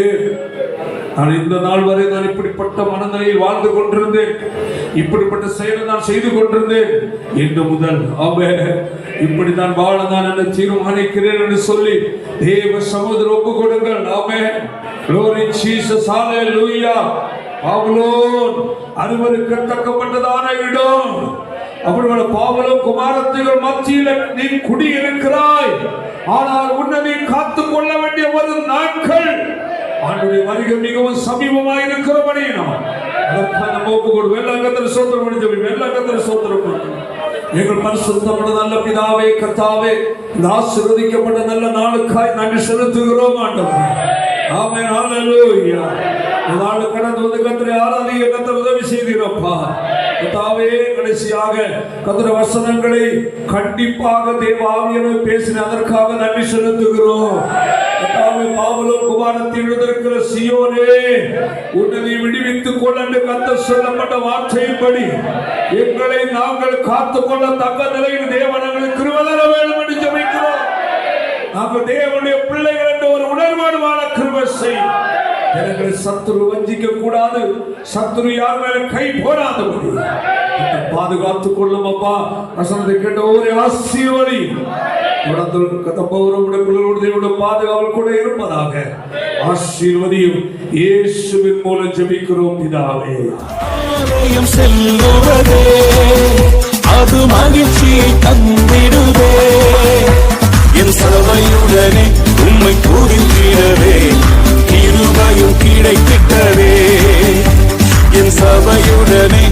நான் இந்த நாள் வரை நான் இப்படிப்பட்ட மனநிலையில் வாழ்ந்து கொண்டிருந்தேன், இப்படிப்பட்ட செயலை நான் செய்து கொண்டிருந்தேன், இன்று முதல் இப்படி நான் வாழ நான் என்ன தீர்மானிக்கிறேன் என்று சொல்லி தேவ சமுதிரம் ஒப்பு கொடுங்கள். ஆமென். Glory Jesus. Hallelujah. பாபுலோன் அருவருக்கத்தக்கப்பட்டதான இடம். அப்படிப்பட்ட பாபுலோன் குமாரத்திகள் மத்தியில் நீ குடியிருக்கிறாய். ஆனால் உன்னை நீ காத்துக் கொள்ள வேண்டிய ஒரு நாட்கள், ஆண்டுடைய வருகை மிகவும் சமீபமாக இருக்கிறபடியினால் அதற்கான ஒப்பு கொடு. வெள்ளங்கத்திர சோத்திரம் முடிஞ்சபடி வெள்ளங்கத்திர சோத்திரம். எங்கள் பரிசுத்தமான நல்ல பிதாவே, கர்த்தாவே, இந்த ஆசீர்வதிக்கப்பட்ட நல்ல நாளுக்காய் நன்றி செலுத்துகிறோம் ஆண்டவரே. ஆமென். ஹல்லேலூயா. இந்த நாள் கடந்து வந்து கர்த்தரை ஆராதிக்க கர்த்தர் உதவி செய்தீரப்பா. கர்த்தாவே, கடைசியாக கர்த்தர் வசனங்களை கண்டிப்பாக தேவ ஆவியானவர் பேசின அதற்காக நன்றி செலுத்துகிறோம். கர்த்தாவே, பாபுலோன் குமாரத்தை எழுதியிருக்கிற சீயோனே, உன்னை விடுவித்துக் கொள்ள என்று கர்த்தர் சொல்லப்பட்ட வார்த்தையின்படி எங்களை நாங்கள் காத்துக்கொள்ள தக்க நிலையில் தேவன் எங்களுக்கு கிருபை தர வேண்டும் என்று ஜெபிக்கிறோம். நாங்கள் தேவனுடைய பிள்ளைகள் என்ற ஒரு உணர்வோடு வாழ கிருபை செய். எங்களை சத்துரு வஞ்சிக்க கூடாது, சத்துரு யார் மேல கை போடாதபடி பாதுகாத்துக் கொள்ளும் அப்பா. வசனத்தை கேட்ட ஒரு ஆசீர்வதி பாதுகாவல் கூட இருப்பதாக ஆசீர்வதியும் இயேசுவின் மூலம் ஜெபிக்கிறோம் பிதாவே. செல்லுவதே அது மகிழ்ச்சியை தந்திடுவே. என் சபையுடனே உம்மை துதித்திடவே கிருபையும் கிடைத்திட்டதே. என் சபையுடனே